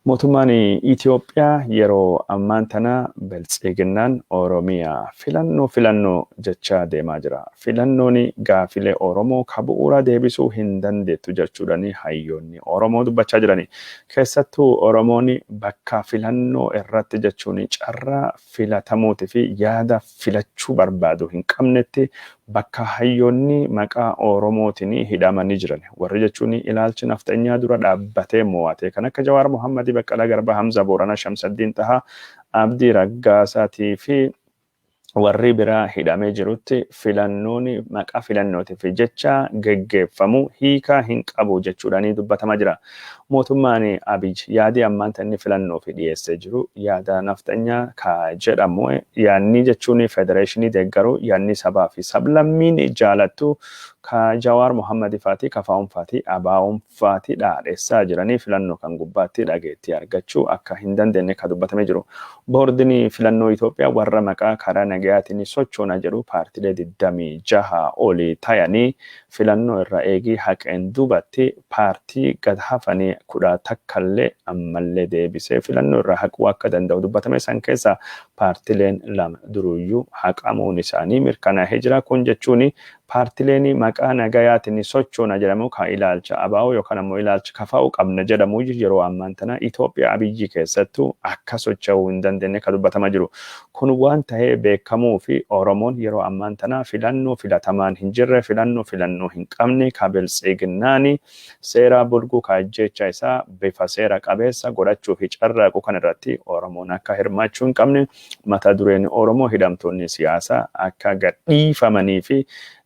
Mootummaan Itoophiyaa yeroo ammaan tana biltsiginnaan Oromiyaa filannoo jechaa deemaa jira. Filannoon gaafilee Oromoo ka bu'uura deebisuu hin dandeettu jechuudhaani hayyoonni Oromoo dubbachaa jirani. Keessattuu Oromoon bakka filannoo irratti jechuun carraa filatamuutii fi yaada filachuu barbaadu hin qabnetti bakka hayyoonni maqaa Oromootiin hidhamanii jiran. Warri jechuun ilaalchi nafxanyaa dura dhaabbatee mo'ate kan akka Jawaar Mohammad Baqqalaa Garbaa Hamza Booranaa Shamsaddiin Tahaa Abdii Raggaasaatii fi warri biraa hidhamee jirutti filannoon maqaa filannootiif jecha geggeeffamu hiikaa hin qabu jechuudhaani dubbatamaa jira. Mootummaan Abiy yaadi ammaan tanni filannoof dhiyeessee jiru yaada nafxanyaa ka jedhamu yaanni jechuun federeeshinii deeggaru yaanni sabaa fi sablammiin jaalattu ka Jawaar Mohammad Faati Kafaa'uun Faati Abaa'uun Faati dhaadheessaa jiranii filannoo kan gubbaatti dhageettii argachuu akka hin dandeenye ka dubbatamee jiru. Boordiin filannoo Itoophiyaa warra maqaa karaa nagayaatiin sochoona jedhu paartilee 26 olii tayanii filannoo irra eegii haqeen duubatti paartii gad hafanii 10 takkallee ammallee deebisee filannoo irra haquu akka danda'u dubbatame. San keessa paartileen 2 duruyyuu haqamuun isaanii mirkanaa'ee jira. Kun jechuun paartileen maqaa nagayaatiin sochoona jedhamu ka ilaalcha abaa'oo yookaan ammoo ilaalcha kafaa'uu qabna jedhamu yeroo ammaan tana Itoophiyaa Abiyyi keessattuu akka socho'uu hin dandeenye ka dubbatamaa jiru. Kun waan ta'ee beekamuu fi Oromoon yeroo ammaan tana filannoo filatamaan hin jirre filannoo hin qabne ka biltsiginnaan seera bulguu ka jecha isaa bifa seera qabeessa godhachuu fi carraaquu kan irratti Oromoon akka hirmaachuu hin qabne mata dureen Oromoo hidhamtoonni siyaasaa akka gadhiifamanii fi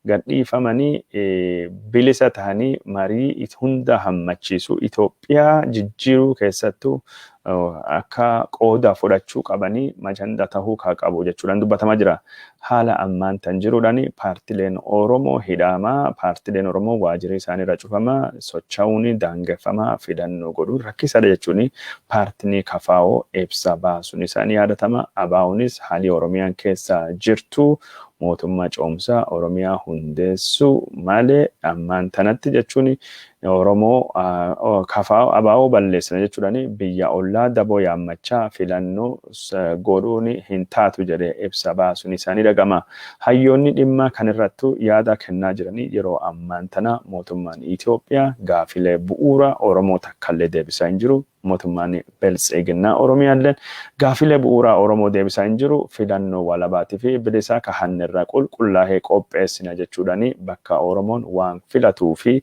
gadhiifamanii bilisa tahanii marii hunda hammachiisu Itoophiyaa jijjiiruu keessattuu akka qooda fudhachuu qabanii majanda tahuu qabu jechuudhaan dubbatamaa jira. Haala ammaan tan jiruudhaan paartileen Oromoo hidhamaa, paartileen Oromoo waajjira isaaniirra cufamaa, socho'uun daangeffamaa, filannoo godhuun rakkisaadha jechuun paartiin KFO ibsa baasuun isaanii yaadatama. ABO'nis haalli Oromiyaan keessa jirtu mootummaa ce'umsaa Oromiyaa hundeessuu malee ammaan tanatti jechuun Oromoo KFO ABO balleessina jechuudhaan biyya ollaa daboo yaammachaa filannoo godhuun hin taatu jedhee ibsa baasuun isaanii dhagama. Hayyoonni dhimma kanarrattu yaada kennaa jiranii yeroo ammaan tana mootummaan Itoophiyaa gaafilee bu'uura Oromoo takkallee deebisaa hin jiru. Mootummaan Biltsiginnaa Oromiyaallee gaafilee bu'uuraa Oromoo deebisaa hin jiru. Filannoo walabaatii fi bilisaa kahanirra qulqullaa'ee qopheessina jechuudhaan bakka Oromoon waan filatuu fi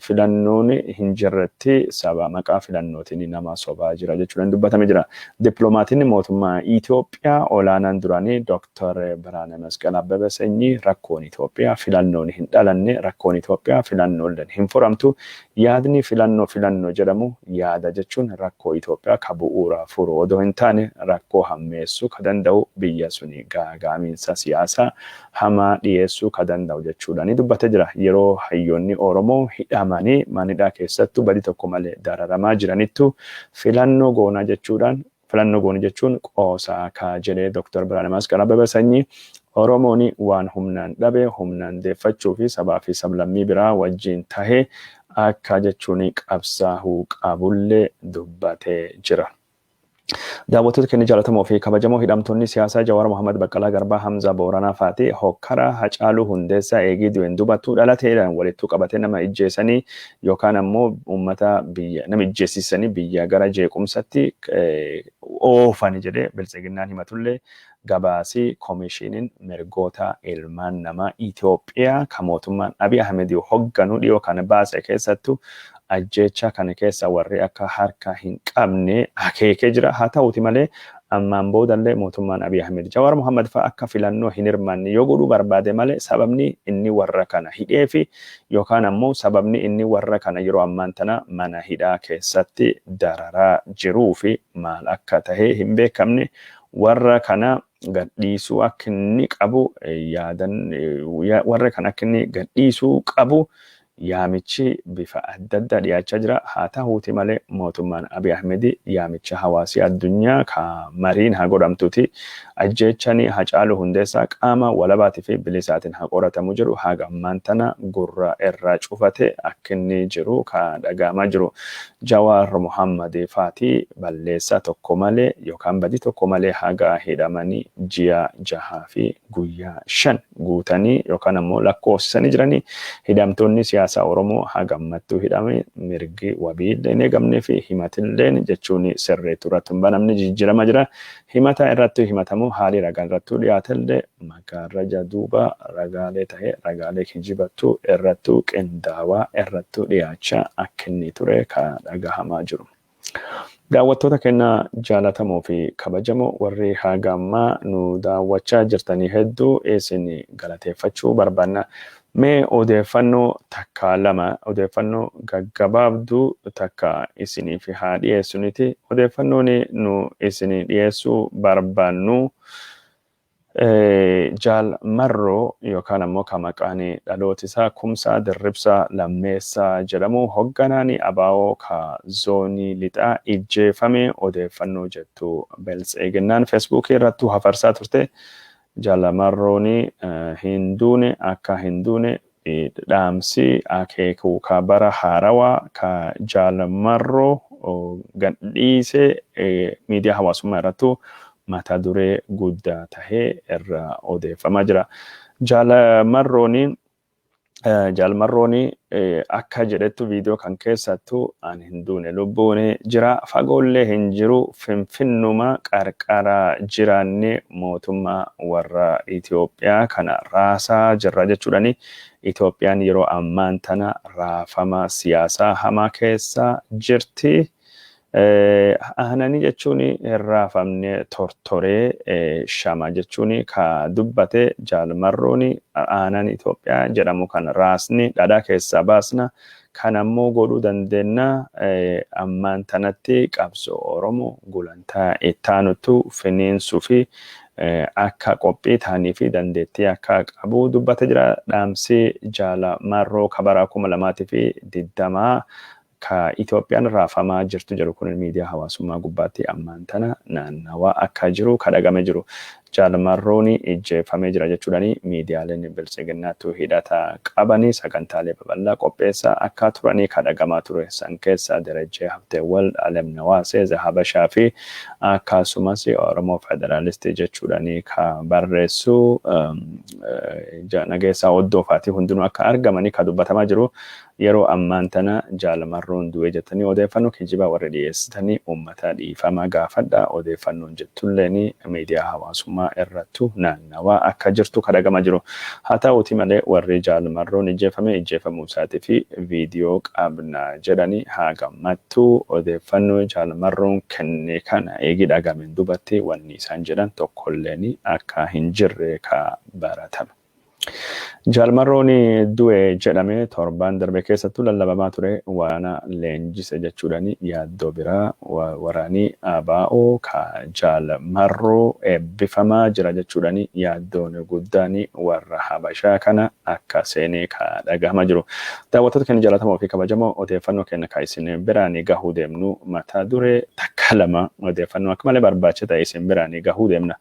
filannoon hin jirretti saba maqaa filannootiin nama sobaa jira jechuudhaan dubbatame jira. Dippiloomatiin mootummaa Itoophiyaa olaanaan duraanii Dr. Biraane Masqal Abbabee Sanyii rakkoon Itoophiyaa filannoon hin dhalanne, rakkoon Itoophiyaa filannoon hin furamtu, yaadni filannoo jedhamu yaada jechuun rakkoo Itoophiyaa ka bu'uura furu odoo hin taane rakkoo hammeessuu ka danda'u biyya suni gaaga'amiinsa siyaasaa hamaa dhiyeessuu ka danda'u jechuudhaan dubbate jira. Yeroo hayyoonni Oromoo hidhamanii manidhaa keessattuu badii tokko malee dararamaa jiranittu filannoo goonaa jechuudhaan filannoo goonii jechuun qoosaa ka jedhee Dr. Biraane Masqal Abbabee Sanyii Oromoon waan humnaan dhabe humnaan deeffachuu fi sabaa fi sablammii biraa wajjin tahee akka jechuun qabsaa'uu qabullee dubbatee jira. Daawwattoota keenya jaallatamoo fi kabajamoo hidhamtoonni siyaasaa Jawaar Mohaammed Baqqalaa Garbaa Hamza Booranaa Faatee hokkara Hacaaluu Hundeessaa eegii du'een dubattuu dhalateedhaan walittuu qabatee nama ijjeessanii yookaan ammoo uummata biyya nama ijjeessisanii biyya gara jeequmsatti oofani jedhee Biltsiginnaan himatullee gabaasii koomishiniin mirgoota ilmaan namaa Itoophiyaa kan mootummaan Abiy Ahmed hoogganu dhiyoo kana baase keessattuu ajjecha kana keessa warri akka harka hin qabne akeekee jira. Haa ta'uuti malee ammaan boodallee mootummaan Abiy Ahmed Jawaar Mohaammed fa'a akka filannoo hin hirmaanne yoo godhuu barbaade malee sababni inni warra kana hidhee fi yookaan ammoo sababni inni warra kana yeroo ammaan tana mana hidhaa keessatti dararaa jiruu fi maal akka tahee hin beekamne warra kana gadhiisuu akka inni qabu yaadan warra kana akka inni gadhiisuu qabu yaamichi bifa adda addaa dhiyaachaa jira. Haa ta'uuti malee mootummaan Abiy Ahmed yaamicha hawaasii addunyaa ka mariin haa godhamtuuti. Ajjechanii Hacaaluu Hundeessaa qaama walabaatii fi bilisaatiin haa qoratamu jiru haga ammaan tana gurra irraa cufate akka inni jiru ka dhagahamaa jiru. Jawaar Mohaammed Faatii balleessaa tokko malee yookaan badii tokko malee haga hidhamanii ji'a 6 fi guyyaa 5 guutanii yookaan ammoo lakkoofsisanii jiranii hidhamtoonni siyaasaa Oromoo hagammattuu hidhame mirgi wabiillee hin eegamnee fi himatilleen jechuun sirreetu irratti hin banamne jijjiirama jira. Himata irratti himatamu haali ragaan irratti dhiyaatellee magaarraja duuba ragaalee ta'ee ragaalee kijibattuu irrattuu qindaawaa irrattuu dhiyaachaa akka inni ture ka dhagahamaa jiru. Daawwattoota keenya jaallatamoo fi kabajamoo warri hagammaa nu daawwachaa jirtanii hedduu isin galateeffachuu barbaanna. Mee odeeffannoo takka lama odeeffannoo gaggabaabduu takka isiniif haa dhiyeessuniti. Odeeffannoon nu isin dhiyeessuu barbaannu Jaal Marroo yookaan ammoo ka maqaan dhalootisaa Kumsaa Dirribsaa Lammeessaa jedhamu hoogganaan ABO ka zoonii lixaa ijjeefame odeeffannoo jettu Biltsiginnaan feesbuukii irratti hafarsaa turte. Jaal Marrooni hinduune akka hinduune dhaamsi akeekuu ka bara haarawaa ka Jaal Marroo gadhiise miidiyaa hawaasummaa irrattu mata duree guddaa tahee irra odeeffamaa jira. Jaal Marrooni akka jedhettu viidiyoo kan keessattuu an hinduune lubbuun jira fagoollee hin jiru finfinnuma qarqara jiraanne mootummaa warra Itoophiyaa kana raasaa jirra jechuudhani. Itoophiyaan yeroo ammaan tana raafama siyaasaa hamaa keessa jirti. Aananii jechuun raafamne tortoree shama jechuun ka dubbate jaalmarroon aanan Itoophiyaa jedhamu kan raasni dhadhaa keessaa baasna. Kan ammoo godhuu dandeenya ammaan tanatti qabsoo Oromoo gulantaa ittaanutu finiinsuu fi akka qophii ta'anii fi dandeettii akka qabu dubbate jira. Dhaamsi jaalmarroo kabaraa 2020 ka Itoophiyaan raafamaa jirtu jedhu kun miidiyaa hawaasummaa gubbaatti ammaan tana naannawaa akka jiru kadhagame jiru. Jaalmarroon ijjeeffamee jira jechuudhaani miidiyaaleen bilchiginnaatu hidhata qabanii sagantaalee babal'aa qopheessaa akka turanii kadhagamaa ture. San keessa Derajee Habteewwal, Alamnawaasee, Zahabashaa fi akkasumas Oromoo Federaalistii jechuudhaani ka barreessu Nageessaa Oddoofaati hundinuu akka argamanii ka dubbatamaa jiru. Yeroo ammaan tana jaalmarroon du'e jettanii odeeffannoo kijibaa warra dhiyeessitanii uummata dhiifama gaafadha. Odeeffannoon jettulleen miidiyaa hawaasummaa irrattu naannawaa akka jirtu kadhagama jiru. Haa ta'uuti malee warri jaalmarroon ijjeefamuu isaatii fi viidiyoo qabna jedhanii haa gammattu. Odeeffannoo jaalmarroon kenne kana eegi dhagameen duubatti wanni isaan jedhan tokkolleen akka hin jirre ka baratama. Jaalmarroon du'e jedhame torban darbe keessattuu lallabamaa ture waraana leenjise jechuudhaani yaaddoo biraa waraanii ABO ka jaalmarroo eebbifamaa jira jechuudhaani yaaddoon guddaani warra Habashaa kana akka seenee ka dhagahama jiru. Daawwattoota keenya jaallatamoo fi kabajamoo odeeffannoo keenya ka isin biraanii gahuu deemnu mata duree takka lama odeeffannoo akka malee barbaachisaa ta'e isin biraanii gahuu deemna.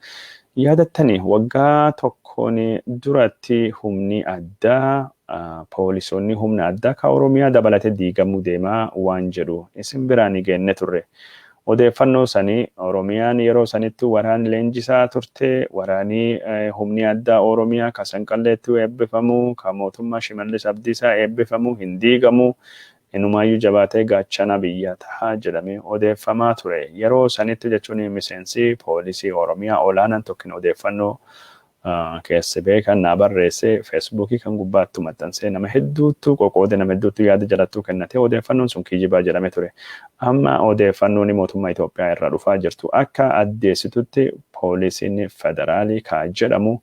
Yaadattanii waggaa tokkoon duratti humni addaa poolisoonni humna addaa ka Oromiyaa dabalatee diigamuu deemaa waan jedhu isin biraanii geenne turre. Odeeffannoo sanii Oromiyaan yeroo sanitti waraana leenjisaa turte waraanii humni addaa Oromiyaa ka Sanqalleetti eebbifamu ka mootummaa Shimallis Abdiisaa eebbifamu hin diigamu. Inumaayyuu jabaatee gaachana biyya tahaa jedhamee odeeffamaa ture. Yeroo sanitti jechuun miseensi poolisii Oromiyaa olaanaan tokkin odeeffannoo keessa beekan naa barreesse feesbuukii kan gubbaatti maxxansee nama hedduutu qoqoode nama hedduutu yaada jalattuu kennatee odeeffannoon sun kijibaa jedhamee ture. Amma odeeffannoon mootummaa Itoophiyaa irraa dhufaa jirtu akka addeessitutti poolisiin federaalii ka jedhamu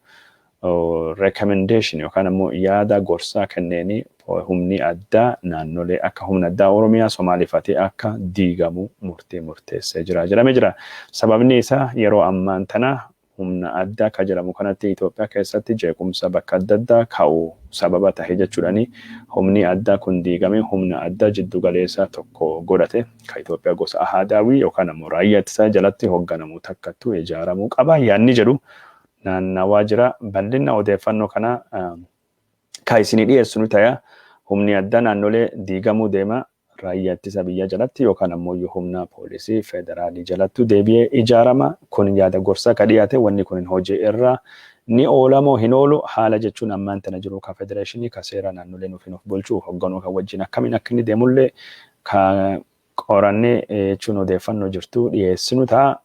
recommendation yookaan ammoo yaada gorsaa kenneeni humni addaa naannolee akka humna addaa Oromiyaa Somaaliifaatti akka diigamu murteessee jira jedhamee jira. Sababni isaa yeroo ammaan tana humna addaa ka jedhamu kanatti Itoophiyaa keessatti jeequmsa bakka adda addaa ka'u sababa ta'e jechuudhaani humni addaa kun diigamee humna addaa jiddu galeessaa tokko godhate ka Itoophiyaa gosa Ahadaawii yookaan ammoo raayyaa ittisaa jalatti hoogganamu takkattuu ijaaramuu qaba yaadni jedhu naannawaa jira. Bal'ina odeeffannoo kana ka isinii dhiyeessinu ta'aa humni addaa naannolee diigamuu deema raayyaa ittisa biyya jalatti yookaan ammoo humna poolisii federaalii jalatti deebi'ee ijaarama. Kun yaada gorsaa ka dhiyaate wanni kun hojii irra ni oolamoo hin oolu haala jechuun ammaan tana jiru ka federeeshinii ka seera naannolee nuuf bulchuu hoogganuu kan wajjin akkamiin akka inni deemullee ka qorannee jechuun odeeffannoo jirtu dhiyeessinu ta'a.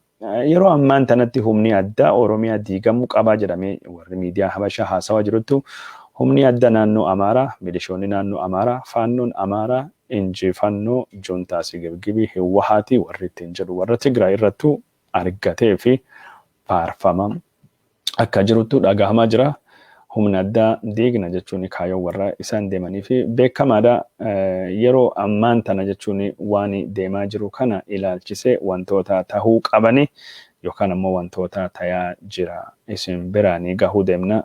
Yeroo ammaan tanatti humni addaa Oromiyaa diigamuu qabaa jedhamee warri miidiyaa Habashaa haasawaa jiruttu humni addaa naannoo Amaaraa, milishoonni naannoo Amaaraa, faannoon Amaaraa injifannoo juntaa sigibgibii Hiwwahaati warri ittiin jedhu warra Tigraay irrattu argatee fi faarfama akka jiruttu dhagahamaa jira. Humna addaa diigna jechuun kaayoo warra isaan deemanii fi beekamaadha. Yeroo ammaan tana jechuun waan deemaa jiru kana ilaalchisee wantoota tahuu qabani yookaan ammoo wantoota tayaa jira isin biraanii gahuu deemna.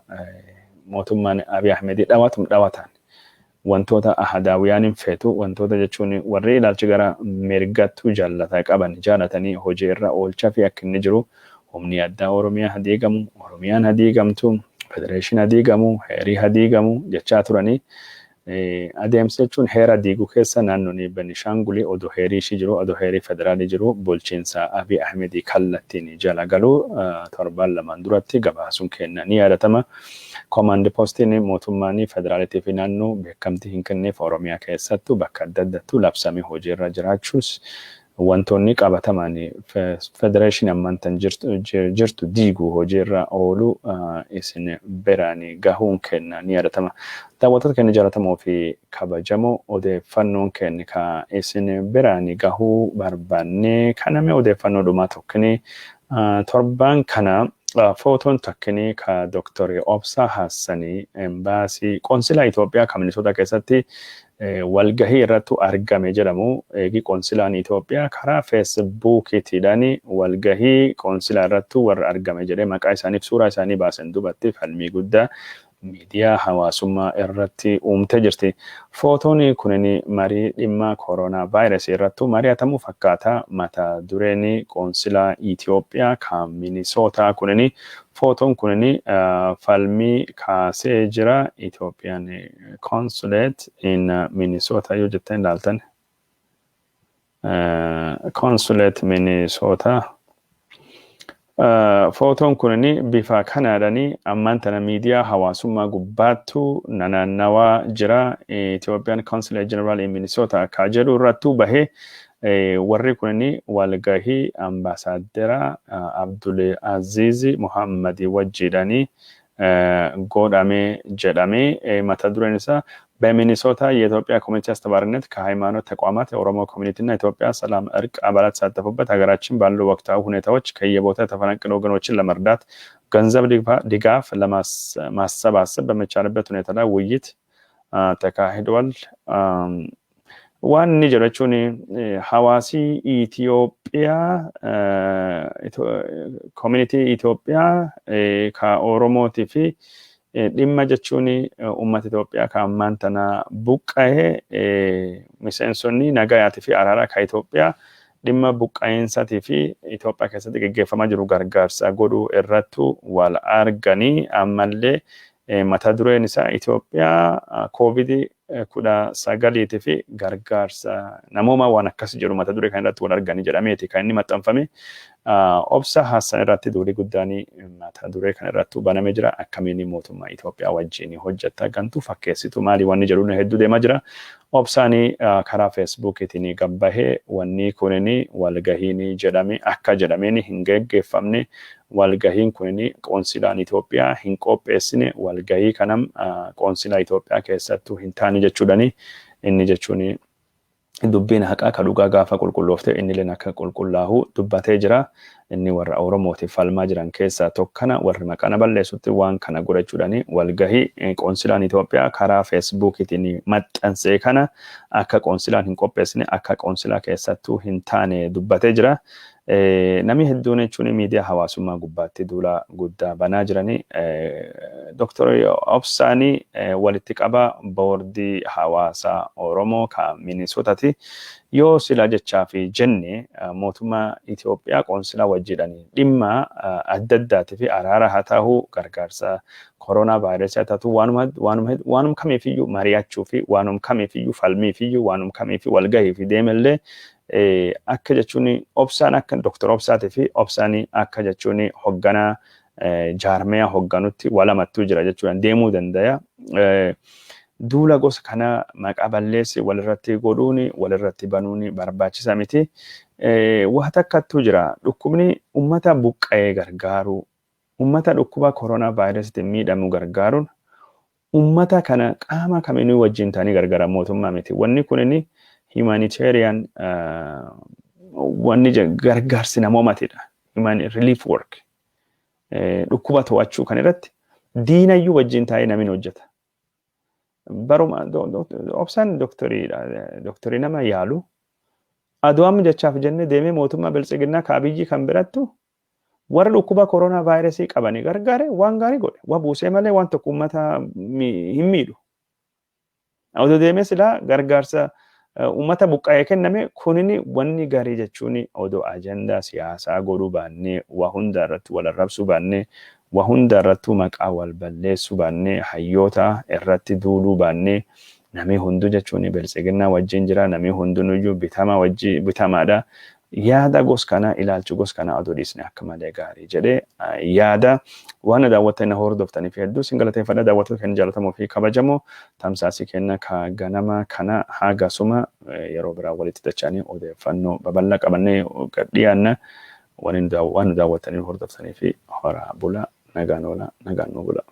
Mootummaan Abiy Ahmed dhawatan wantoota ahadaawiyaan hin feetu wantoota jechuun warri ilaalchi gara mirgattuu jaalatanii hojii irra oolchaa fi akka inni jiru humni addaa Oromiyaa hadiigamu Oromiyaan hadiigamtu federeeshinii hadiigamu heerii hadiigamu jechaa turanii adeemsa jechuun heera diiguu keessa naannoon Benishaangulii odoo heerii ishii jiru odoo heerii federaalii jiru bulchiinsa Abiy Ahmed kallattiin jala galuu torban lamaan duratti gabaasuun kenna ni yaadatama. Command postiin mootummaan federaalitii fi naannoo beekamtii hin kenneef Oromiyaa keessattuu bakka adda addaatti labsamee hojiirra jiraachuus wantoonni qabataman federeeshinii ammantan jirtu diiguu hojiirra oolu isin biraan gahuun kenna ni yaadatama. Daawwattoota keenya jaallatamoo fi kabajamoo odeeffannoon keenya ka isin biraan gahuu barbaanne kaname odeeffannoo dhumaa tokkini torban kana footoon tokkini ka Dr. Obsa Hassanii embaasii qoonsilaa Itoophiyaa kan Minisoota keessatti walgahii irratti argame jedhamu eegi qoonsilaan Itoophiyaa karaa feesbuukiitiidhaan walgahii qoonsilaa irratti warra argame jedhee maqaa isaaniif suuraa isaanii baasan duubatti falmii guddaa miidiyaa hawaasummaa irratti uumtee jirti. Footoon kunin marii dhimma koronaa vaayirasii irratti mari'atamuu fakkaata. Mata dureen qoonsilaa Itoophiyaa kan Minisootaa kunin footoon kunin falmii kaasee jira. Ethiopian consulate in Minnesota yoo jettan ilaaltan. Consulate Minnesota. Footoon kunin bifa kanaadhaan ammaan tana miidiyaa hawaasummaa gubbaattu naannawaa jira. Ethiopian Consulate General in Minnesota akka jedhu irrattuu bahee warri kunin walgahii ambaasaadera Abdul Aziz Muhammad wajjiidhaan godhame jedhame mata dureen isaa በሚኒሶታ የኢትዮጵያ ኮሚኒቲ አስተባባሪነት ከሃይማኖት ተቋማት የኦሮሞ ኮሚኒቲና ኢትዮጵያ ሰላም እርቅ አባላት ተሳተፉበት ሀገራችን ባሉ ወቅታዊ ሁኔታዎች ከየቦታው የተፈናቀሉ ወገኖችን ለመርዳት ገንዘብ ድጋፍ ለማሰባሰብ በመቻልበት ሁኔታ ላይ ውይይት ተካሂዷል። ዋን ጀረቹን ሐዋሲ ኢትዮጵያ ኮሚኒቲ ኢትዮጵያ ከኦሮሞ ቲፊ dhimma jechuun uummata Itoophiyaa kan ammaan tana buqqa'ee miseensonni nagayaatii fi araaraa kan Itoophiyaa dhimma buqqa'insatii fi Itoophiyaa keessatti gaggeeffamaa jiru gargaarsa godhuu irrattu wal arganii ammallee mata dureen isaa Itoophiyaa COVID-19 fi gargaarsa namooma waan akkas jedhu mata duree kan irratti wal arganii jedhameeti kan inni maxxanfame. Obsa Hassan irratti duulii guddaanii mata duree kan irratti banamee jira. Akkamiin mootummaa Itoophiyaa wajjin hojjetta gantuu fakkeessitu maali wanni jedhuun hedduu deemaa jira. Obsaanii karaa feesbuukiitiin gabbahee wanni kunin walgahiin jedhame akka jedhameen hin geggeeffamne walgahiin kunin qoonsilaan Itoophiyaa hin qopheessine walgahii kanam qoonsilaa Itoophiyaa keessattuu hin taane jechuudhani inni jechuun dubbiin haqaa ka dhugaa gaafa qulqulloofte inni leen akka qulqullaa'u dubbatee jira. Inni warra Oromootiif falmaa jiran keessaa tokkana warri maqaa balleessutti waan kana godhachuudhani walgahii qoonsilaan Itoophiyaa karaa feesbuukiitiin maxxansee kana akka qoonsilaan hin qopheessine akka qoonsilaa keessattuu hin taane dubbatee jira. Namni hedduun jechuun miidiyaa hawaasummaa gubbaatti duula guddaa banaa jiranii Dr. Obsaanii walitti qaba boordii hawaasaa Oromoo kan Minisootaati. Yoo sila jechaa fi jenne mootummaa Itoophiyaa qoonsilaa wajjiidhaan dhimma adda addaatii fi araara haa ta'u gargaarsa koronaa vaayirasii haa ta'u waanuma kamiifiyyuu mari'achuu fi waanuma kamiifiyyuu falmiifiyyuu waanuma kamiifi walgahii fi deemallee akka jechuun obsaan akka Dr. Obsaatii fi obsaanii akka jechuun hogganaa jaarmeyaa hogganutti walamattuu jira jechuudhaan deemuu danda'a. Duula gosa kana maqaa balleessi walirratti godhuun walirratti banuun barbaachisaa miti. Waa takkattuu jira dhukkubni uummata buqqa'ee gargaaru uummata dhukkuba koronaa vaayirasiitiin miidhamu gargaaruun uummata kana qaama kamiinuu wajjin ta'anii gargaaran mootummaa miti. Wanni kunin humanitarian wanni gargaarsi namoomatidha. Human relief work. Dhukkuba to'achuu kan irratti diinayyuu wajjin taa'ee namni hojjeta. Baruma obsaan doktorii nama yaalu aduwam jechaaf jenne deemee mootummaa biltsiginnaa kaabiyyi kan birattu warra dhukkuba koronaa vaayirasii qabanii gargaare waan gaarii godhe. Waa buusee malee waan tokko uummata hin miidhu. Odoo deemee silaa gargaarsa uummata buqqa'ee kenname kunini wanni gaarii jechuun odoo ajandaa siyaasaa godhuu baannee waa hunda irratti wal arrabsuu baannee waa hunda irratti maqaa wal balleessuu baannee hayyoota irratti duuluu baannee namni hundu jechuun biltsiginnaa wajjin jira namni hundinuyyuu bitamaadha yaada gos kana ilaalchu gos kana aduu dhiisne akka malee gaarii jedhee yaada waan daawwattanii hordoftaniif hedduu isin galateeffadha. Daawwattoota keenya jaallatamoo fi kabajamoo tamsaasii keenya ka ganama kana haga suma yeroo biraa walitti dachaanii odeeffannoo babal'aa qabannee dhiyaanna. Waan daawwattanii hordoftanii fi horaa bula nagaan oola nagaan nu bula.